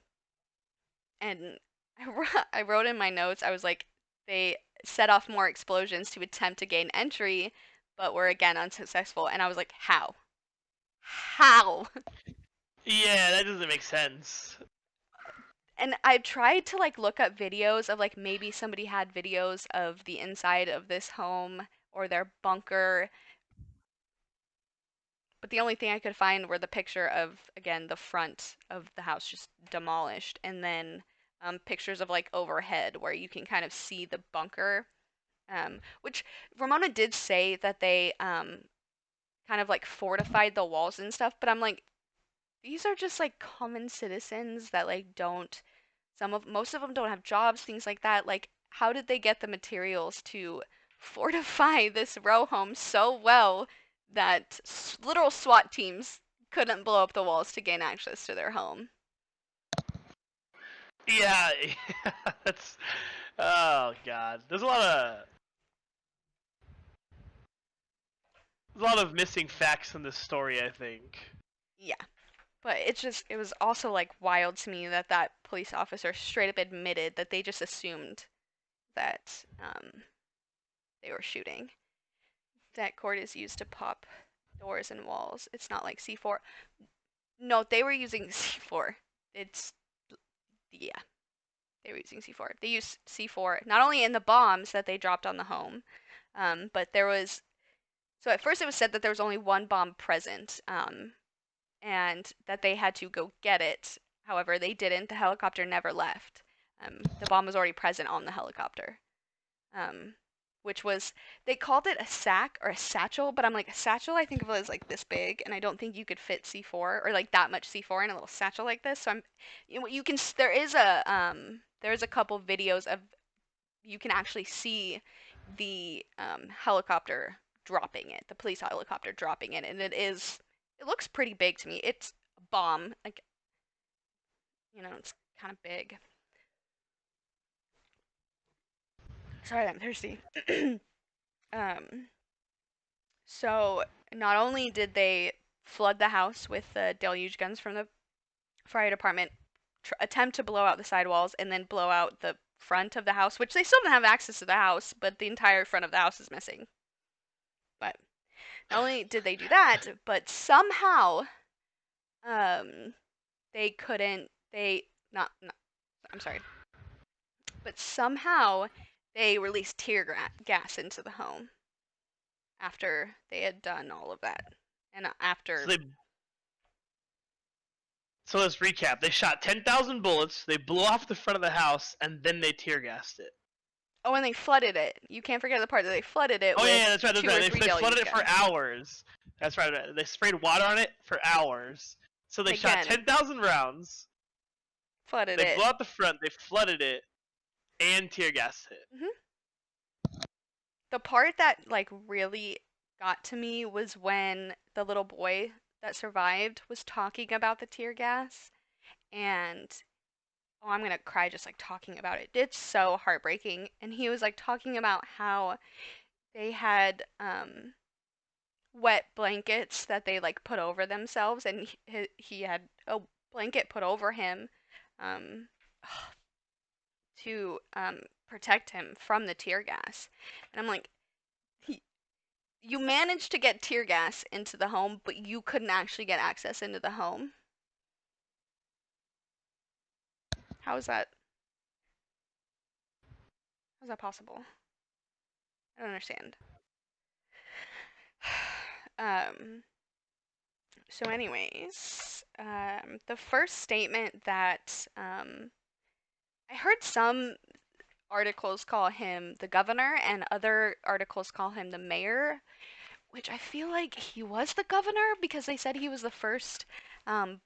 and I wrote in my notes, I was like, they set off more explosions to attempt to gain entry, but were again unsuccessful. And I was like, how? How? Yeah, that doesn't make sense. And I tried to like look up videos of like maybe somebody had videos of the inside of this home or their bunker, but the only thing I could find were the picture of again the front of the house just demolished, and then pictures of like overhead where you can kind of see the bunker. Which Ramona did say that they kind of like fortified the walls and stuff, but I'm like, these are just like common citizens that like don't most of them don't have jobs, things like that. Like, how did they get the materials to fortify this row home so well that literal SWAT teams couldn't blow up the walls to gain access to their home? Yeah, that's. Oh god, there's a lot of missing facts in this story. I think. Yeah. But it was also like wild to me that that police officer straight up admitted that they just assumed that they were shooting. That cord is used to pop doors and walls. It's not like C4. No, they were using C4. It's yeah, they were using C4. They used C4 not only in the bombs that they dropped on the home, but there was so at first it was said that there was only one bomb present, and that they had to go get it. However, they didn't. The helicopter never left. The bomb was already present on the helicopter. Um, which was they called it a sack or a satchel, but I'm like a satchel I think of it as like this big, and I don't think you could fit C4 or like that much C4 in a little satchel like this. So I'm you can there is a couple videos of you can actually see the helicopter dropping it, the police helicopter dropping it, and it looks pretty big to me. It's a bomb, like it's kind of big. Sorry, I'm thirsty. um, So not only did they flood the house with the deluge guns from the fire department, attempt to blow out the sidewalls, and then blow out the front of the house, which they still didn't have access to the house, but the entire front of the house is missing. But not only did they do that, but somehow um, they couldn't. They not. I'm sorry, but somehow they released gas into the home after they had done all of that, and So after they. So let's recap. They shot 10,000 bullets. They blew off the front of the house, and then they tear gassed it. oh, and they flooded it. You can't forget the part that they flooded it Oh yeah, with yeah, that's right. That's two right. or They, three they flooded deluge it for guns. hours. That's right. They sprayed water on it for hours. So And they shot again, 10,000 rounds. flooded They it. blew out the front. They flooded it and tear gassed it. hmm The part that like really got to me was when the little boy that survived was talking about the tear gas, and oh, I'm gonna cry just like talking about it. It's so heartbreaking. And he was like talking about how they had wet blankets that they like put over themselves, and he had a blanket put over him um, to protect him from the tear gas. And I'm like, he, you managed to get tear gas into the home, but you couldn't actually get access into the home. How is that? How's that possible? I don't understand. um, so, anyways, the first statement that I heard some articles call him the governor and other articles call him the mayor, which I feel like he was the governor because they said he was the first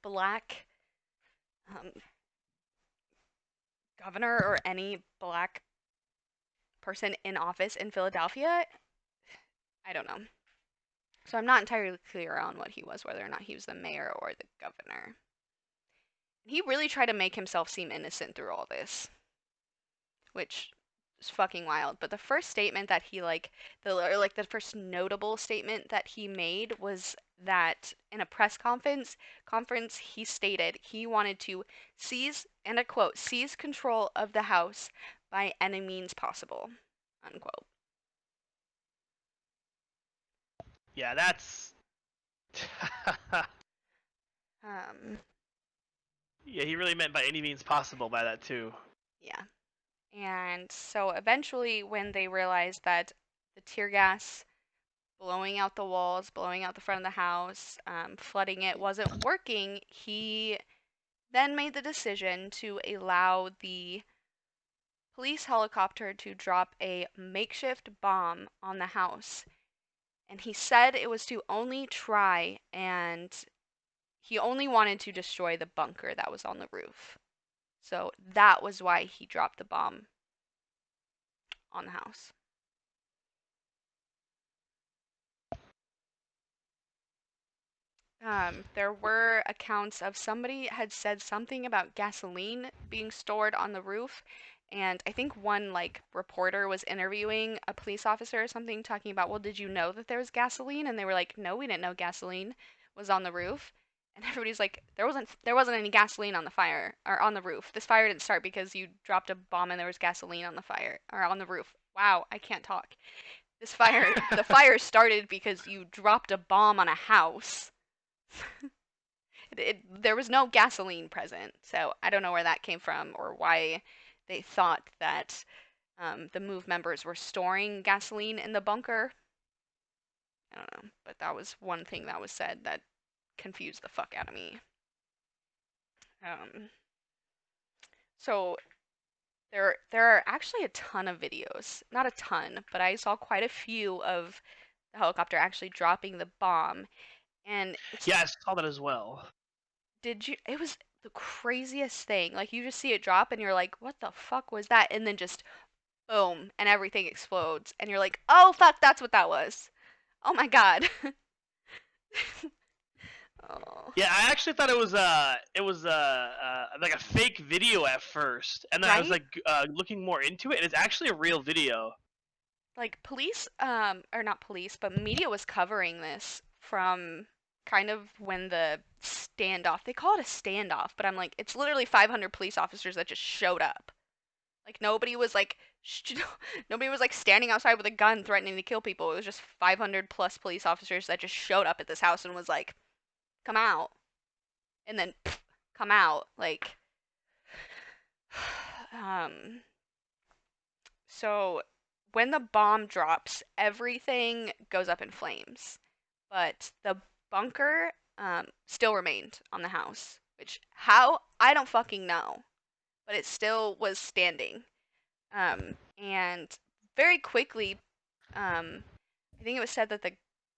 black um, governor or any black person in office in Philadelphia. I don't know. So I'm not entirely clear on what he was, whether or not he was the mayor or the governor. He really tried to make himself seem innocent through all this, which is fucking wild. But the first statement that he the first notable statement that he made was that in a press conference he stated he wanted to seize, and I quote, seize control of the house by any means possible, unquote. Yeah, that's. Um, Yeah, he really meant by any means possible by that too. yeah. And so eventually when they realized that the tear gas blowing out the walls, blowing out the front of the house, flooding it wasn't working, he then made the decision to allow the police helicopter to drop a makeshift bomb on the house. And he said it was to only try, and he only wanted to destroy the bunker that was on the roof. So that was why he dropped the bomb on the house. There were accounts of somebody had said something about gasoline being stored on the roof, and I think one like reporter was interviewing a police officer or something, talking about, well, did you know that there was gasoline? And they were like, no, we didn't know gasoline was on the roof. And everybody's like, there wasn't any gasoline on the fire or on the roof. This fire didn't start because you dropped a bomb and there was gasoline on the fire or on the roof. Wow, I can't talk. The fire started because you dropped a bomb on a house. There was no gasoline present, so I don't know where that came from or why they thought that the Move members were storing gasoline in the bunker. I don't know, but that was one thing that was said that confused the fuck out of me. Um, so there are actually a ton of videos, not a ton, but I saw quite a few of the helicopter actually dropping the bomb, and it's Yeah, I saw that as well. did you it was the craziest thing. Like you just see it drop and you're like, "What the fuck was that?" And then just boom and everything explodes and you're like, "Oh fuck, that's what that was." Oh my god. Oh, Yeah, I actually thought it was like a fake video at first, and then I was right? like looking more into it, and it's actually a real video. Like police or not police, but media was covering this from kind of when the standoff. They call it a standoff, but I'm like, it's literally 500 police officers that just showed up. Like nobody was like nobody was like standing outside with a gun threatening to kill people. It was just 500 plus police officers that just showed up at this house and was like, "Come out." And then pff, come out like um so when the bomb drops, everything goes up in flames. But the bunker still remained on the house, which how I don't fucking know, but it still was standing. And very quickly, I think it was said that the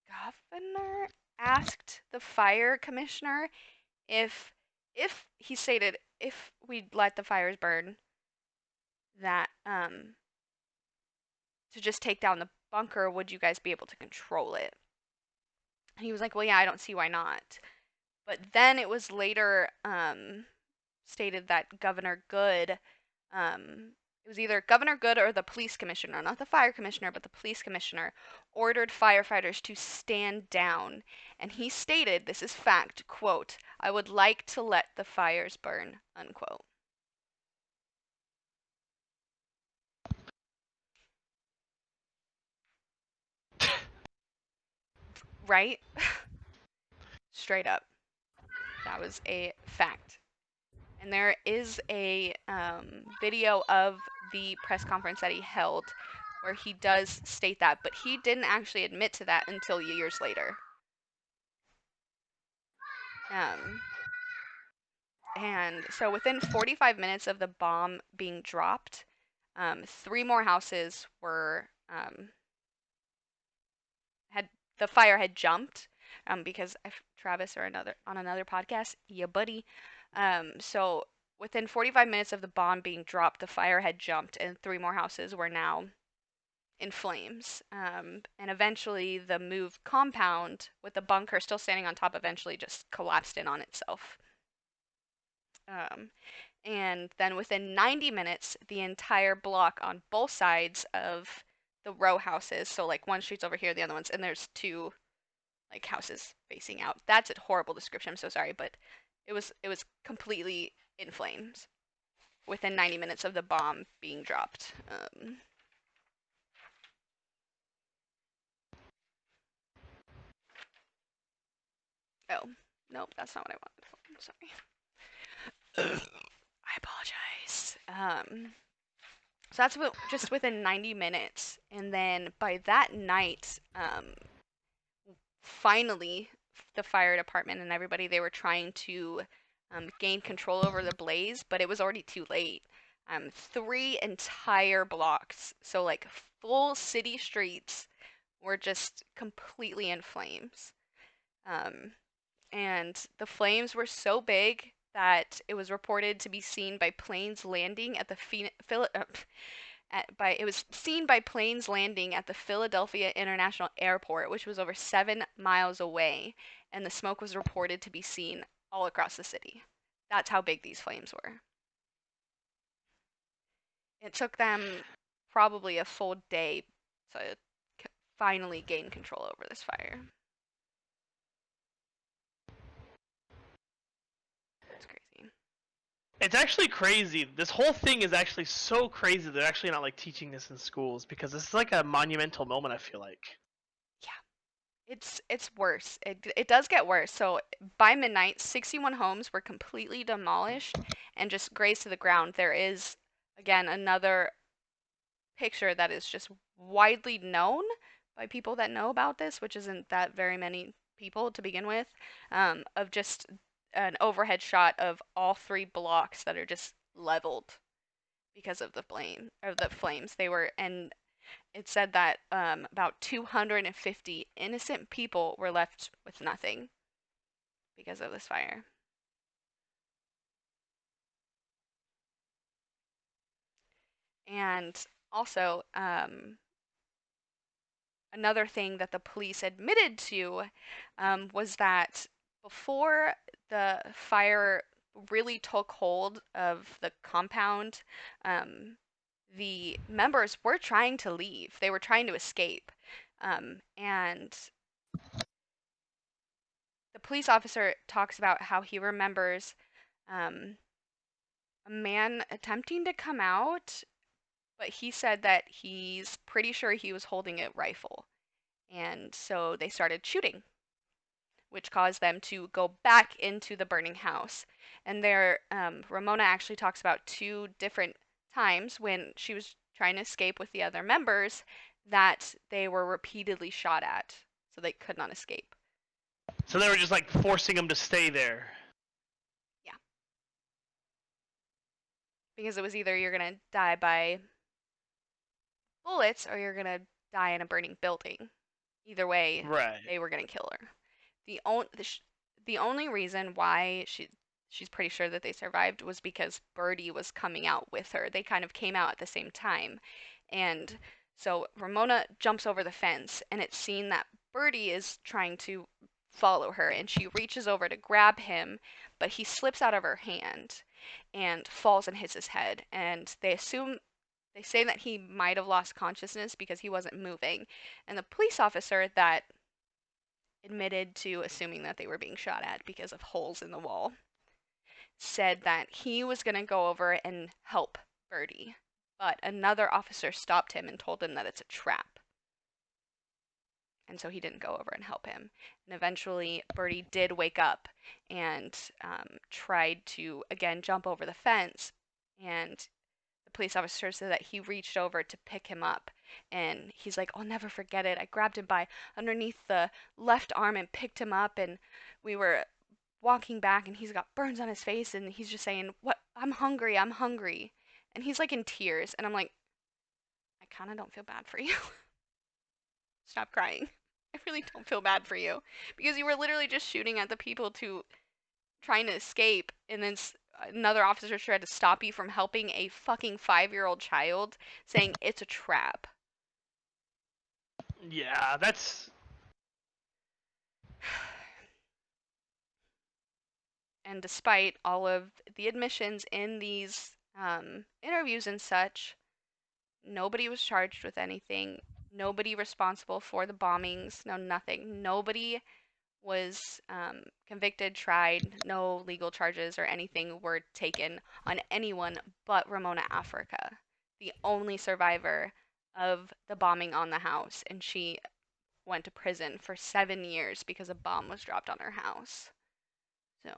governor asked the fire commissioner if he stated if we let the fires burn that to just take down the bunker, would you guys be able to control it? And he was like, well, yeah, I don't see why not. But then it was later stated that Governor Good, it was either Governor Good or the police commissioner, not the fire commissioner, but the police commissioner, ordered firefighters to stand down. And he stated, this is fact, quote, "I would like to let the fires burn," unquote. Right? Straight up. That was a fact. And there is a video of the press conference that he held where he does state that, but he didn't actually admit to that until years later. Um, and so within 45 minutes of the bomb being dropped, three more houses were had the fire had jumped because Travis or another podcast, yeah, buddy. So within 45 minutes of the bomb being dropped, the fire had jumped, and three more houses were now in flames. And eventually, the moved compound with the bunker still standing on top eventually just collapsed in on itself. Um, and then within 90 minutes, the entire block on both sides of the row houses, so like one street's over here, the other one's, and there's two like houses facing out. That's a horrible description. I'm so sorry, but it was completely in flames within 90 minutes of the bomb being dropped. Oh, nope, that's not what I wanted. I'm sorry. I apologize. So that's just within 90 minutes, and then by that night, finally, the fire department and everybody they were trying to gain control over the blaze, but it was already too late. Three entire blocks, so like full city streets, were just completely in flames. Um, and the flames were so big that it was reported to be seen by planes landing at the it was seen by planes landing at the Philadelphia International Airport, which was over 7 miles away, and the smoke was reported to be seen all across the city. That's how big these flames were. It took them probably a full day to finally gain control over this fire. It's crazy. It's actually crazy. This whole thing is actually so crazy. They're actually not like teaching this in schools because this is like a monumental moment. I feel like. Yeah, it's worse. It does get worse. So by midnight, 61 homes were completely demolished and just grazed to the ground. There is again another picture that is just widely known by people that know about this, which isn't that very many people to begin with, of just an overhead shot of all three blocks that are just leveled because of the flames. They were, and it said that about 250 innocent people were left with nothing because of this fire. And also, another thing that the police admitted to was that before the fire really took hold of the compound, um, the members were trying to leave. They were trying to escape. And the police officer talks about how he remembers um, a man attempting to come out, but he said that he's pretty sure he was holding a rifle. And so they started shooting, which caused them to go back into the burning house. And there, Ramona actually talks about two different times when she was trying to escape with the other members that they were repeatedly shot at, so they could not escape. So they were just like forcing them to stay there. Yeah, because it was either you're gonna die by bullets or you're gonna die in a burning building. Either way, Right. they were gonna kill her. The only the only reason why she's pretty sure that they survived was because Birdie was coming out with her. They kind of came out at the same time. And so Ramona jumps over the fence and it's seen that Birdie is trying to follow her and she reaches over to grab him, but he slips out of her hand. and falls and hits his head. And they say that he might have lost consciousness because he wasn't moving. And the police officer that admitted to assuming that they were being shot at because of holes in the wall said that he was going to go over and help Birdie, but another officer stopped him and told him that it's a trap. And so he didn't go over and help him. And eventually, Birdie did wake up and tried to, again, jump over the fence. And the police officer said that he reached over to pick him up. And he's like, I'll never forget it. I grabbed him by underneath the left arm and picked him up. And we were walking back, and he's got burns on his face. And he's just saying, "What? I'm hungry. I'm hungry." And he's like in tears. And I'm like, I kind of don't feel bad for you. Stop crying. I really don't feel bad for you because you were literally just shooting at the people to trying to escape, and then another officer tried to stop you from helping a fucking 5-year-old child, saying it's a trap. Yeah, that's And despite all of the admissions in these interviews and such, nobody was charged with anything. Nobody responsible for the bombings. No, nothing. Nobody was convicted, tried, no legal charges or anything were taken on anyone but Ramona Africa, the only survivor of the bombing on the house. And she went to prison for 7 years because a bomb was dropped on her house. So,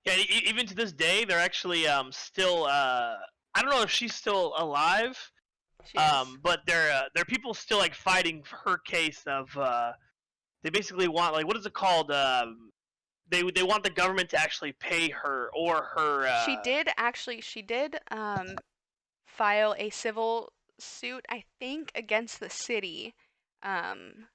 yeah. Even to this day, they're actually still. I don't know if she's still alive. she is. But there are people still like fighting for her case of. They basically want like what is it called? They want the government to actually pay her or her. She did file a civil suit, I think, against the city um,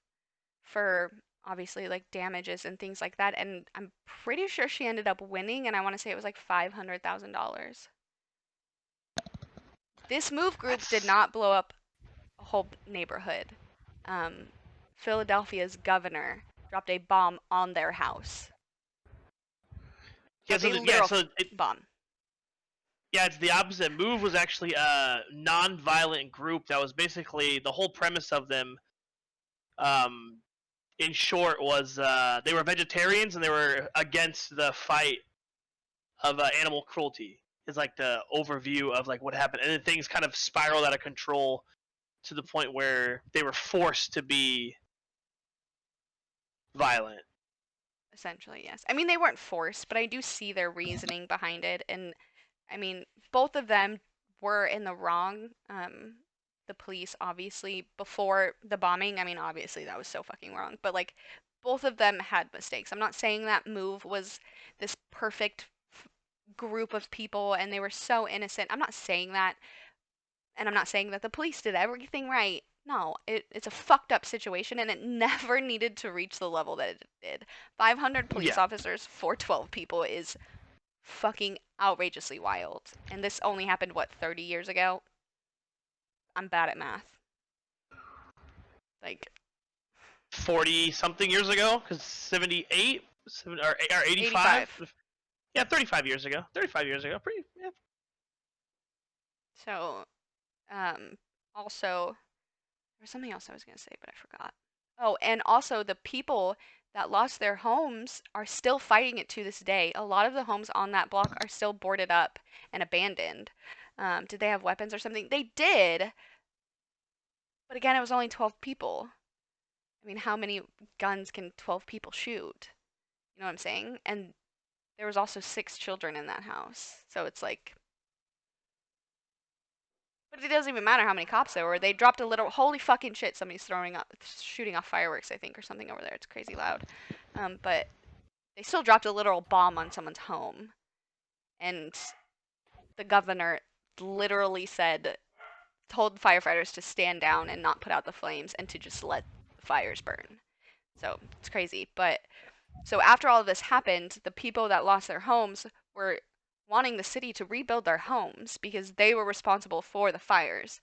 for obviously like damages and things like that. And I'm pretty sure she ended up winning, and I want to say it was like $500,000. This move group did That's not blow up a whole neighborhood. Um, Philadelphia's governor dropped a bomb on their house, yeah. like a Yeah. literal bomb. Yeah, it's the opposite. Move was actually a non-violent group that was basically the whole premise of them. Um, in short, was they were vegetarians and they were against the fight of animal cruelty. Is like the overview of like what happened, and then things kind of spiraled out of control to the point where they were forced to be violent. Essentially, yes. I mean, they weren't forced, but I do see their reasoning behind it. And I mean, both of them were in the wrong. The police, obviously, before the bombing, I mean, obviously that was so fucking wrong. But like, both of them had mistakes. I'm not saying that move was this perfect group of people and they were so innocent. I'm not saying that. And I'm not saying that the police did everything right. No, it's a fucked up situation and it never needed to reach the level that it did. 500 police Yeah, officers for 12 people is fucking outrageously wild. And this only happened, what, 30 years ago? I'm bad at math. Like, 40 something years ago, because 78, or 85. 85. Yeah, 35 years ago. 35 years ago. Pretty. Yeah. So, um, also, there was something else I was going to say, but I forgot. Oh, and also the people that lost their homes are still fighting it to this day. A lot of the homes on that block are still boarded up and abandoned. Did they have weapons or something? They did, but again, it was only 12 people. I mean, how many guns can 12 people shoot? You know what I'm saying? And there was also 6 children in that house. So it's like, but it doesn't even matter how many cops there were. They dropped a little, holy fucking shit, somebody's shooting off fireworks, I think, or something over there. It's crazy loud. But they still dropped a literal bomb on someone's home. And the governor literally told firefighters to stand down and not put out the flames and to just let the fires burn. So it's crazy. But so after all of this happened, the people that lost their homes were wanting the city to rebuild their homes because they were responsible for the fires.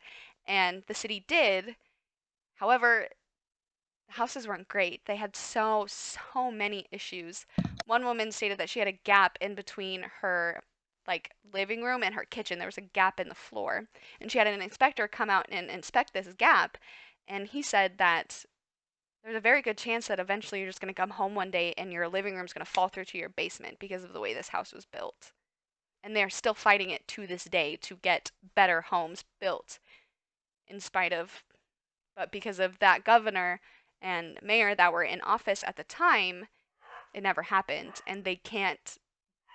And the city did. However, the houses weren't great. They had so many issues. One woman stated that she had a gap in between her like living room and her kitchen. There was a gap in the floor, and she had an inspector come out and inspect this gap, and he said that there's a very good chance that eventually you're just going to come home one day and your living room's going to fall through to your basement because of the way this house was built. And they're still fighting it to this day to get better homes built in spite of, but because of that governor and mayor that were in office at the time, it never happened. And they can't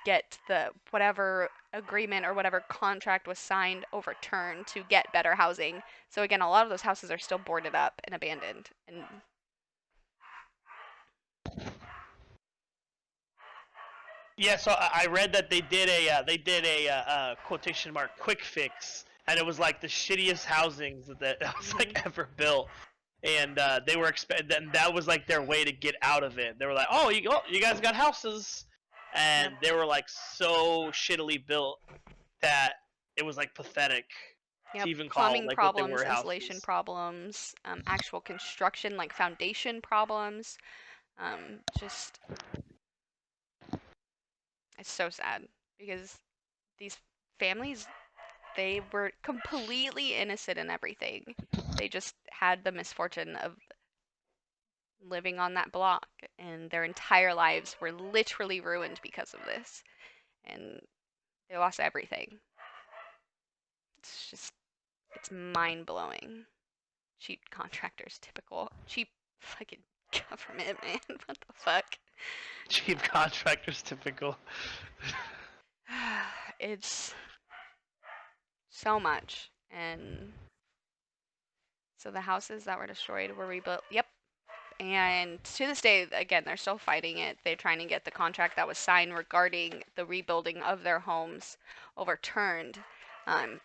get the whatever agreement or whatever contract was signed overturned to get better housing. So again, a lot of those houses are still boarded up and abandoned. And Yeah, so I read that they did a quotation mark quick fix, and it was like the shittiest housings that was mhm. like ever built, and they were and that was like their way to get out of it. They were like, you guys got houses, Yep. and they were like so shittily built that it was like pathetic to Yep. even call Plumbing like what they problems, were insulation houses. problems, actual construction like foundation problems. Just it's so sad because these families, they were completely innocent in everything. They just had the misfortune of living on that block, and their entire lives were literally ruined because of this. And they lost everything. It's just, it's mind blowing. Cheap contractors, typical. Cheap fucking government, man. What the fuck? Cheap contractors, typical. It's so much. And so the houses that were destroyed were rebuilt. Yep. And to this day, again, they're still fighting it. They're trying to get the contract that was signed regarding the rebuilding of their homes overturned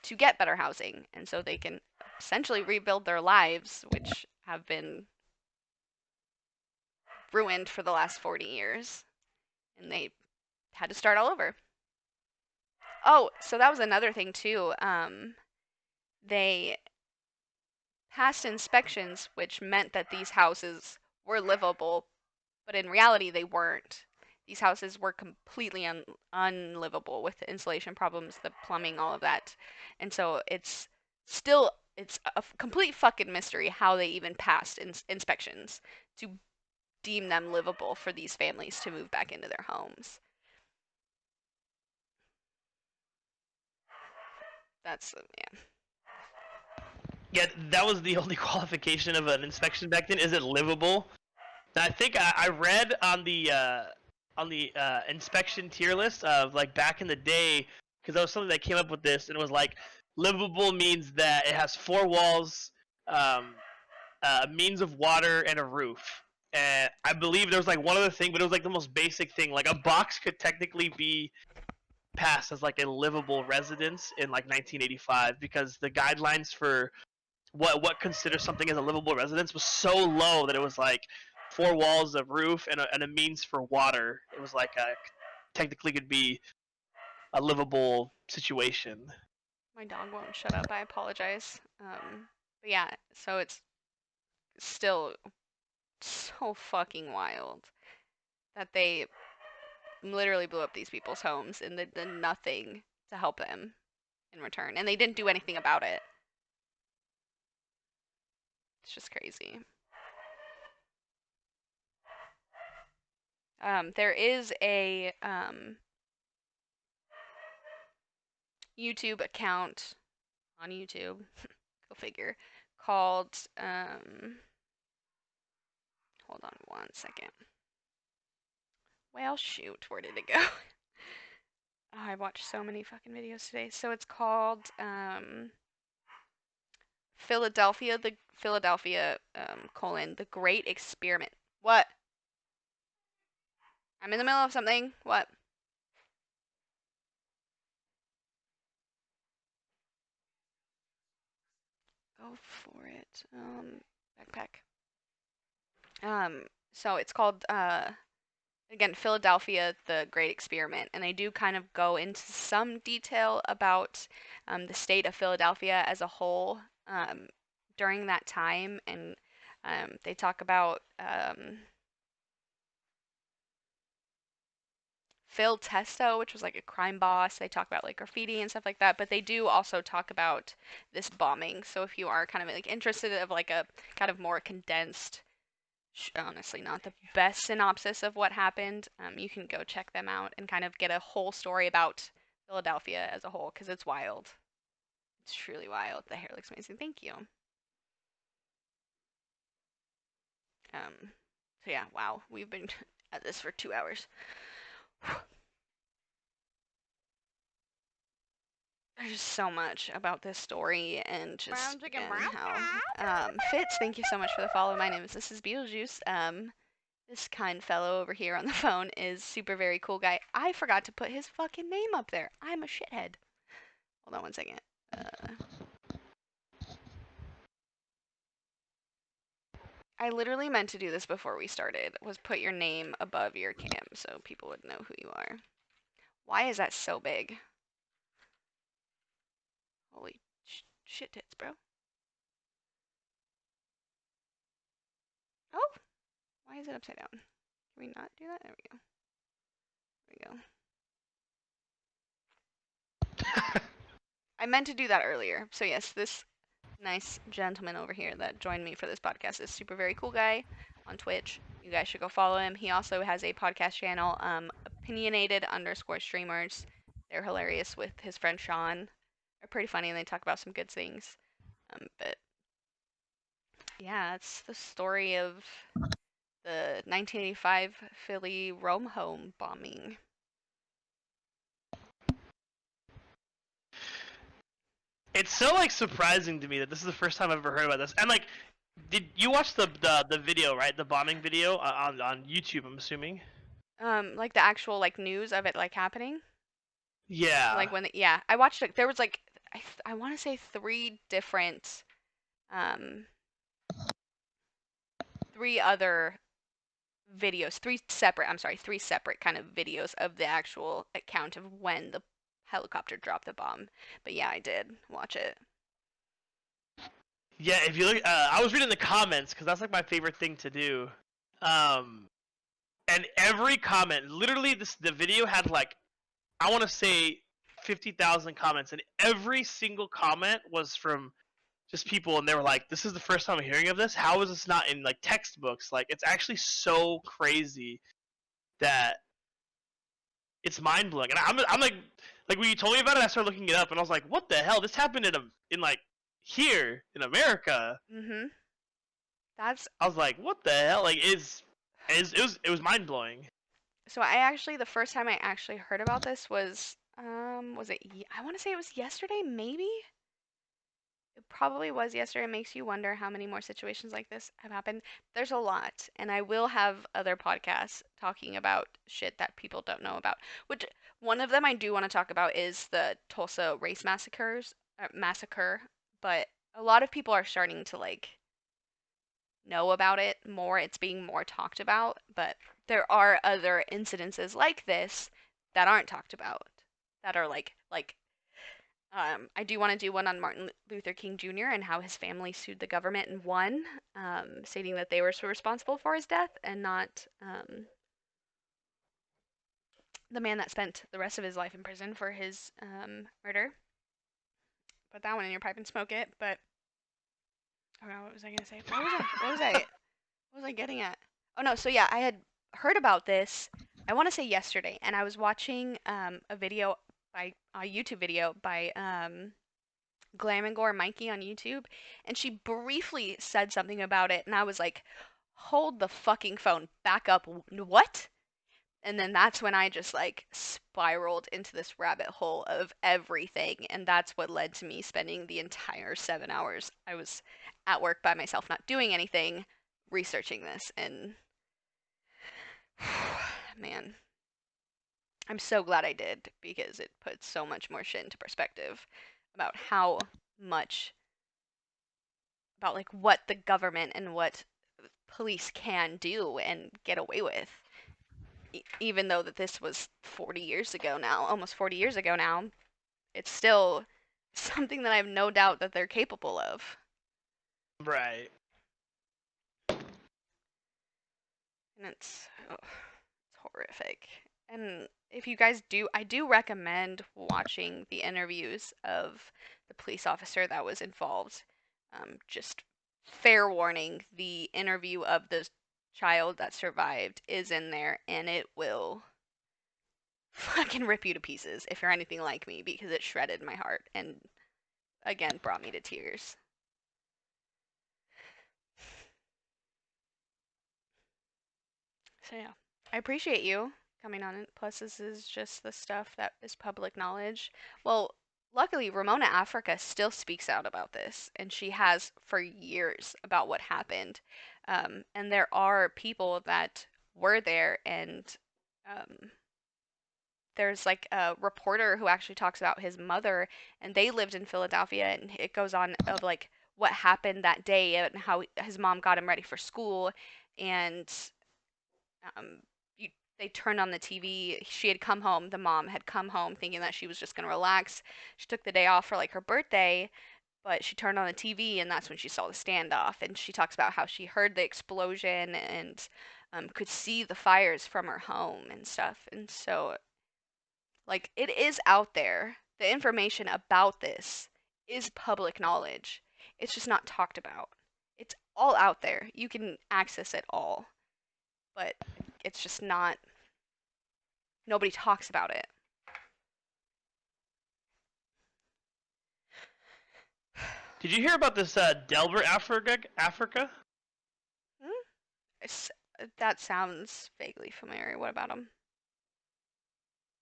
to get better housing. And so they can essentially rebuild their lives, which have been ruined for the last 40 years. And they had to start all over. Oh, so that was another thing, too. They passed inspections, which meant that these houses were livable, but in reality, they weren't. These houses were completely unlivable with the insulation problems, the plumbing, all of that. And so it's a complete fucking mystery how they even passed inspections to deem them livable for these families to move back into their homes. Yeah. Yeah, that was the only qualification of an inspection back then. Is it livable? I think I read on the inspection tier list of like back in the day, because that was something that came up with this, and it was like livable means that it has four walls, um, a means of water, and a roof. And I believe there was like one other thing, but it was like the most basic thing. Like a box could technically be passed as like a livable residence in like 1985 because the guidelines for what considers something as a livable residence was so low that it was like four walls, a roof, and a means for water. It was like a technically could be a livable situation. My dog won't shut up. I apologize. But yeah, so it's still so fucking wild that they literally blew up these people's homes and they did nothing to help them in return. And they didn't do anything about it. It's just crazy. There is a YouTube account on YouTube, go figure, called, hold on one second. Well, shoot, where did it go? Oh, I watched so many fucking videos today. So it's called Philadelphia colon the Great Experiment. What? I'm in the middle of something. What? Go for it. Backpack. So it's called again Philadelphia the Great Experiment, and they do kind of go into some detail about the state of Philadelphia as a whole during that time, and they talk about Phil Testo, which was like a crime boss. They talk about like graffiti and stuff like that, but they do also talk about this bombing. So if you are kind of like interested of like a kind of more condensed, honestly not the best synopsis of what happened, you can go check them out and kind of get a whole story about Philadelphia as a whole because it's wild. It's truly wild. The hair looks amazing. Thank you. Um, so yeah, wow, we've been at this for 2 hours. There's just so much about this story and just again how Fitz, thank you so much for the follow. My name is This is Beetlejuice. This kind fellow over here on the phone is super very cool guy. I forgot to put his fucking name up there. I'm a shithead. Hold on one second. I literally meant to do this before we started. Was put your name above your cam so people would know who you are. Why is that so big? Holy shit tits, bro. Oh, why is it upside down? Can we not do that? There we go. There we go. I meant to do that earlier. So yes, this nice gentleman over here that joined me for this podcast is super very cool guy on Twitch. You guys should go follow him. He also has a podcast channel, opinionated underscore streamers. They're hilarious with his friend Sean. They're pretty funny and they talk about some good things. But yeah, it's the story of the 1985 Philly Rome home bombing. It's so like surprising to me that this is the first time I've ever heard about this. And like, did you watch the video, right? The bombing video on YouTube, I'm assuming. Like the actual like news of it like happening. Yeah. Like when yeah, I watched it. There was like I want to say um three other videos, three separate kind of videos of the actual account of when the helicopter dropped the bomb. But yeah, I did watch it. Yeah, if you look, I was reading the comments because that's like my favorite thing to do. Um, and every comment, literally, the video had like, I want to say 50,000 comments, and every single comment was from just people, and they were like, "This is the first time I'm hearing of this. How is this not in like textbooks? Like, it's actually so crazy that it's mind blowing." And I'm like when you told me about it, I started looking it up, and I was like, "What the hell? This happened in like here in America." Mhm. That's I was like, "What the hell?" Like, it was mind blowing. so I actually the first time I actually heard about this was it I want to say it was yesterday maybe? It probably was yesterday. It makes you wonder how many more situations like this have happened. There's a lot, and I will have other podcasts talking about shit that people don't know about. Which one of them I do want to talk about is the Tulsa race massacre, but a lot of people are starting to like know about it more. It's being more talked about, but there are other incidences like this that aren't talked about that are like I do want to do one on Martin Luther King Jr. and how his family sued the government and won, stating that they were so responsible for his death and not the man that spent the rest of his life in prison for his murder. Put that one in your pipe and smoke it. But oh no, what was I gonna say? What was I getting at? Oh no, so yeah, I had heard about this. I want to say yesterday, and I was watching a YouTube video by Glam and Gore Mikey on YouTube, and she briefly said something about it, and I was like, "Hold the fucking phone, back up, what?" And then that's when I just like spiraled into this rabbit hole of everything, and that's what led to me spending the entire 7 hours I was at work by myself, not doing anything, researching this, and man, I'm so glad I did because it puts so much more shit into perspective about how much about like what the government and what police can do and get away with. Even though that this was 40 years ago now, almost 40 years ago now, it's still something that I have no doubt that they're capable of. Right. And it's horrific. And if you guys do, I do recommend watching the interviews of the police officer that was involved. Just fair warning, the interview of the child that survived is in there, and it will fucking rip you to pieces if you're anything like me because it shredded my heart and again brought me to tears. So yeah, I appreciate you coming on it. Plus, this is just the stuff that is public knowledge. Well, luckily, Ramona Africa still speaks out about this, and she has for years about what happened. And there are people that were there, and um, there's like a reporter who actually talks about his mother, and they lived in Philadelphia, and it goes on of like what happened that day and how his mom got him ready for school, and um, you, they turned on the TV. She had come home. The mom had come home thinking that she was just gonna relax. She took the day off for like her birthday, but she turned on the TV and that's when she saw the standoff. And she talks about how she heard the explosion and could see the fires from her home and stuff. And so, like, it is out there. The information about this is public knowledge. It's just not talked about. It's all out there. You can access it all, but it's just not, nobody talks about it. Did you hear about this Delbert Africa? Hmm? That sounds vaguely familiar. What about him?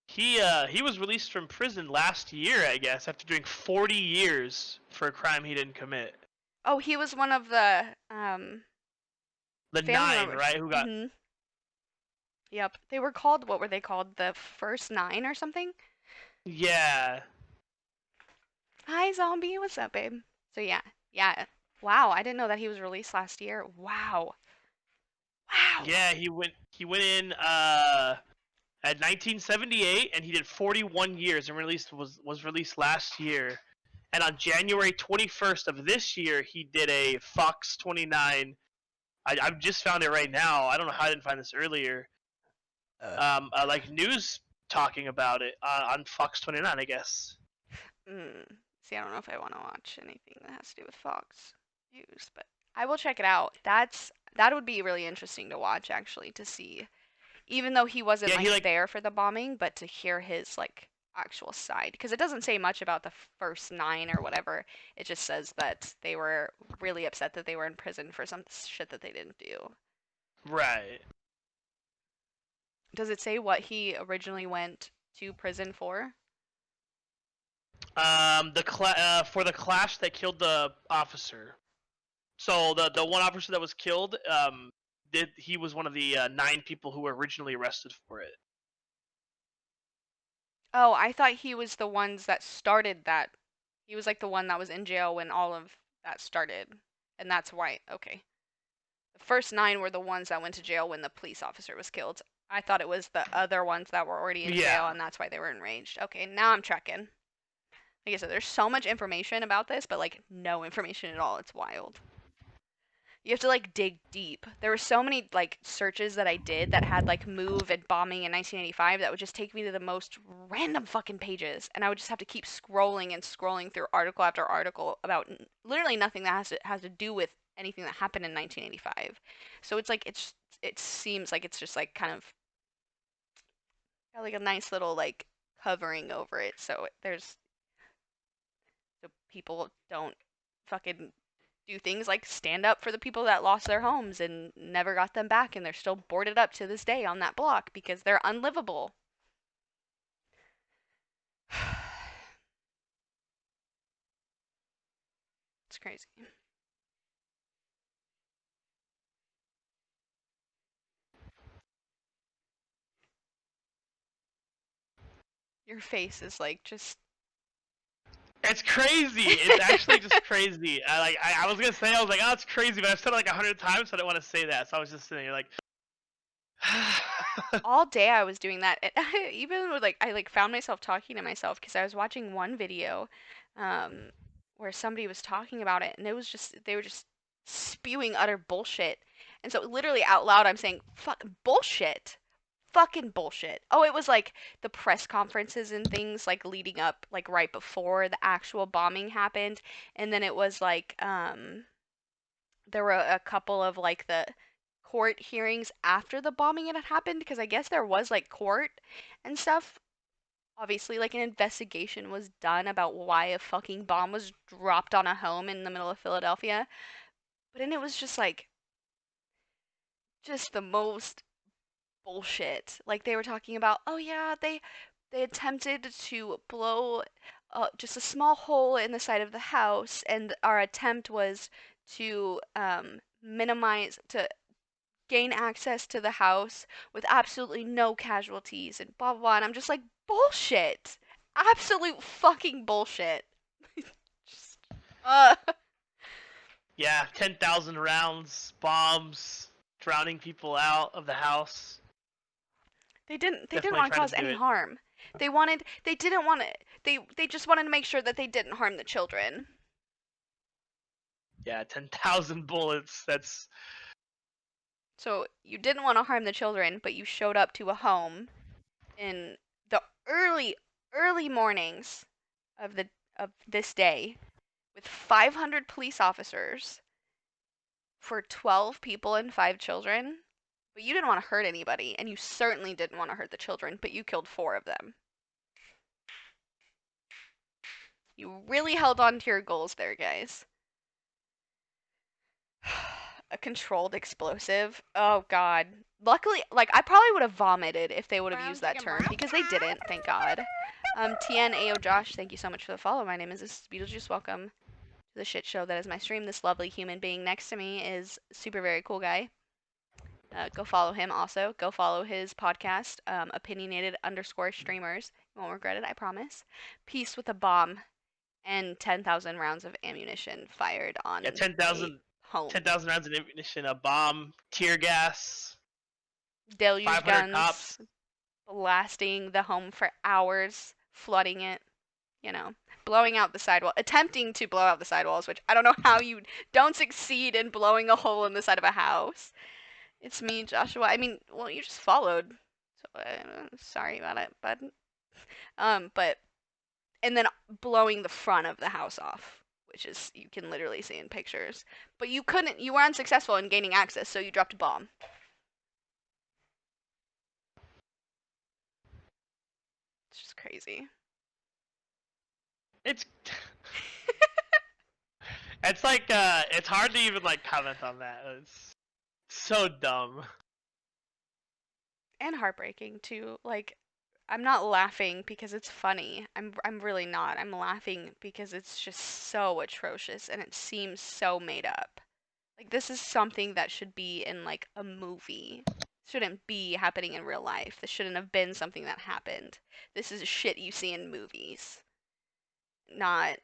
He was released from prison last year, I guess, after doing 40 years for a crime he didn't commit. Oh, he was one of the The family nine, members. right? Who got? Mhm. Yep. They were called, what were they called? The first nine or something? Yeah, Hi, zombie. What's up, babe? So yeah. Yeah. Wow, I didn't know that he was released last year. Wow. Wow. yeah. He went in at 1978, and he did 41 years, and was released last year. And on January 21st of this year, he did a Fox 29. I've just found it right now. I don't know how I didn't find this earlier. Like news talking about it on Fox 29, I guess. Mm. See, I don't know if I want to watch anything that has to do with Fox News, but I will check it out. That would be really interesting to watch actually to see, even though he wasn't Yeah, he like like there for the bombing, but to hear his like actual side because it doesn't say much about the first nine or whatever. It just says that they were really upset that they were in prison for some shit that they didn't do. right. Does it say what he originally went to prison for? For the clash that killed the officer. So the one officer that was killed, he was one of the nine people who were originally arrested for it. Oh, I thought he was the ones that started that. He was like the one that was in jail when all of that started. And that's why, okay. The first nine were the ones that went to jail when the police officer was killed. I thought it was the other ones that were already in Yeah, jail and that's why they were enraged. Okay, now I'm tracking. Like I said, there's so much information about this, but like no information at all. It's wild. You have to like dig deep. There were so many like searches that I did that had like move and bombing in 1985 that would just take me to the most random fucking pages, and I would just have to keep scrolling and scrolling through article after article about literally nothing that has to do with anything that happened in 1985. So it's like it seems like it's just like kind of got like a nice little like covering over it. So people don't fucking do things like stand up for the people that lost their homes and never got them back, and they're still boarded up to this day on that block because they're unlivable. It's crazy. Your face is like just. it's crazy. It's actually just crazy. I was gonna say I was like, oh, it's crazy, but I've said it like 100 times, so I didn't want to say that. So I was just sitting here like, All day I was doing that. Even with like I like found myself talking to myself because I was watching one video um where somebody was talking about it and it was just they were just spewing utter bullshit. And so literally out loud I'm saying fuck bullshit. fucking bullshit. Oh, it was like the press conferences and things like leading up like right before the actual bombing happened, and then it was like there were a couple of like the court hearings after the bombing had happened because I guess there was like court and stuff. Obviously, like an investigation was done about why a fucking bomb was dropped on a home in the middle of Philadelphia. But then it was just like just the most bullshit. Like they were talking about, oh yeah, they attempted to blow just a small hole in the side of the house, and our attempt was to minimize to gain access to the house with absolutely no casualties and blah blah blah. And I'm just like bullshit, absolute fucking bullshit. Just, uh, Yeah, 10,000 rounds, bombs, drowning people out of the house. they didn't Definitely want to trying to cause do any it. harm. They didn't want to they just wanted to make sure that they didn't harm the children. Yeah, 10,000 bullets. That's So you didn't want to harm the children, but you showed up to a home in the early mornings of this day with 500 police officers for 12 people and 5 children. But you didn't want to hurt anybody, and you certainly didn't want to hurt the children, but you killed 4 of them. You really held on to your goals there, guys. A controlled explosive. Oh god. Luckily, like I probably would have vomited if they would have Brown used that chicken, term brown. because they didn't, thank God. TNAO Josh, thank you so much for the follow. My name is Beetlejuice. Welcome to the shit show that is my stream. This lovely human being next to me is super very cool guy. Go follow him also. Go follow his podcast, opinionated underscore streamers. You won't regret it, I promise. Peace with a bomb and 10,000 rounds of ammunition fired yeah, on a 10,000 home. 10,000 rounds of ammunition, a bomb, tear gas, Deluge 500 guns cops. blasting the home for hours, flooding it, you know, blowing out the sidewall, attempting to blow out the sidewalls, which I don't know how you don't succeed in blowing a hole in the side of a house. It's me, Joshua. I mean, well, you just followed. So, sorry about it, bud. But and then blowing the front of the house off, which is you can literally see in pictures. But you were unsuccessful in gaining access, so you dropped a bomb. It's just crazy. It's it's like it's hard to even like comment on that. It's so dumb. And heartbreaking too. Like I'm not laughing because it's funny. I'm really not. I'm laughing because it's just so atrocious and it seems so made up. Like this is something that should be in like a movie. Shouldn't be happening in real life. This shouldn't have been something that happened. This is shit you see in movies. Not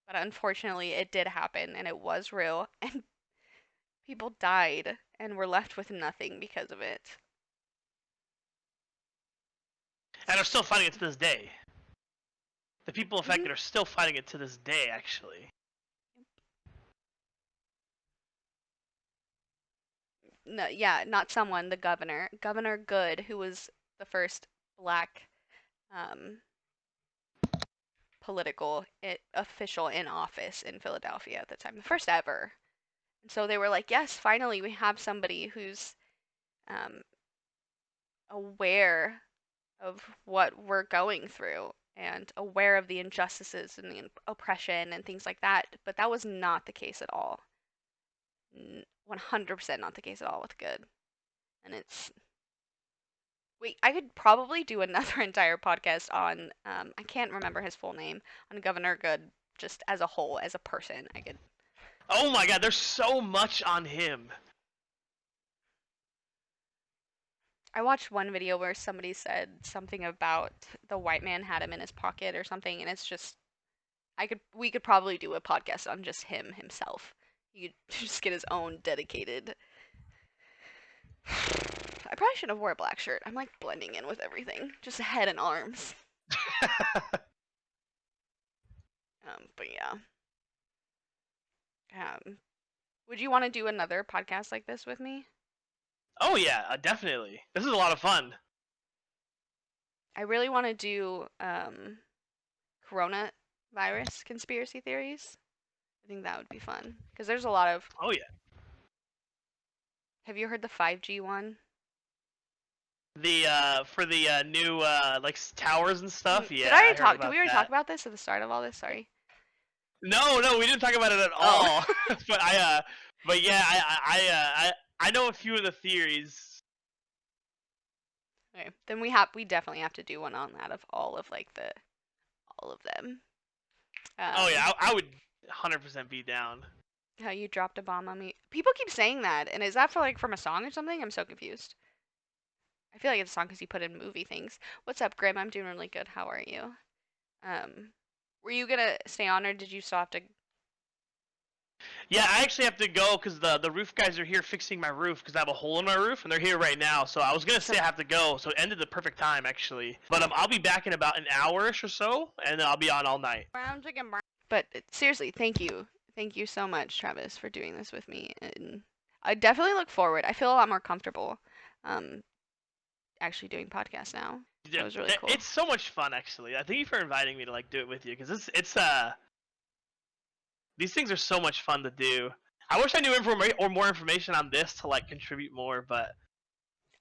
but unfortunately it did happen and it was real and people died and were left with nothing because of it. And are still fighting it to this day. The people Mhm. affected are still fighting it to this day, actually. No, yeah, not someone, the governor. Governor Good, who was the first black um, political official in office in Philadelphia at the time, the first ever. And so they were like, yes, finally we have somebody who's um, aware of what we're going through and aware of the injustices and the oppression and things like that. But that was not the case at all. 100% not the case at all with Good. And it's wait, I could probably do another entire podcast on I can't remember his full name, on Governor Good just as a whole, as a person. I could Oh my god, there's so much on him. I watched one video where somebody said something about the white man had him in his pocket or something, and it's just we could probably do a podcast on just him himself. You could just get his own dedicated. I probably should have wore a black shirt. I'm like blending in with everything, just head and arms. But yeah. Would you want to do another podcast like this with me? Oh yeah, definitely. This is a lot of fun. I really want to do coronavirus conspiracy theories. I think that would be fun because there's a lot of. Oh yeah. Have you heard the 5G one? The for the new like towers and stuff. Did I Yeah, already I heard talk? Did about we already talk that. about this at the start of all this? Sorry. No, no, we didn't talk about it at Oh. all. but but yeah, I know a few of the theories. Okay. Then we definitely have to do one on that of all of like the all of them. Oh Um, yeah, I would 100% be down. how you dropped a bomb on me. People keep saying that, and is that for like from a song or something? I'm so confused. I feel like it's a song because you put in movie things. What's up, Grim? I'm doing really good. How are you? Um, were you gonna stay on, or did you still have to? Yeah, I actually have to go because the roof guys are here fixing my roof because I have a hole in my roof and they're here right now. So I was gonna So, say I have to go, so it ended the perfect time actually. But oh. I'll be back in about an hour-ish or so, and then I'll be on all night. Brown chicken brown. But seriously, thank you so much, Travis, for doing this with me. And I definitely look forward. I feel a lot more comfortable, um, actually doing podcasts now. So Yeah, it was really cool. it's so much fun actually. Thank you for inviting me to like do it with you because it's these things are so much fun to do. I wish I knew more information on this to like contribute more, but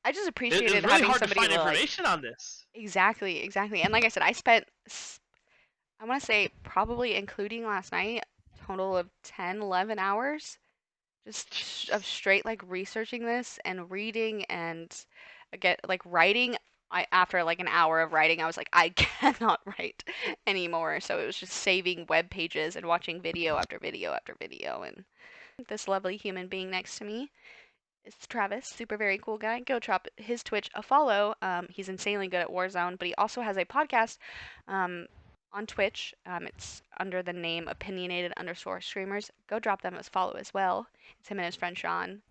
I just it appreciated was really having hard to somebody find to like information on this. exactly, exactly. And like I said, I spent I want to say probably including last night, total of 10, 11 hours just of Jeez. straight like researching this and reading and get like writing. I after like an hour of writing, I was like, I cannot write anymore. So it was just saving web pages and watching video after video after video. And this lovely human being next to me is Travis, super very cool guy. Go drop his Twitch a follow. He's insanely good at Warzone, but he also has a podcast um, on Twitch. It's under the name opinionated underscore streamers. Go drop them a follow as well. It's him and his friend Sean.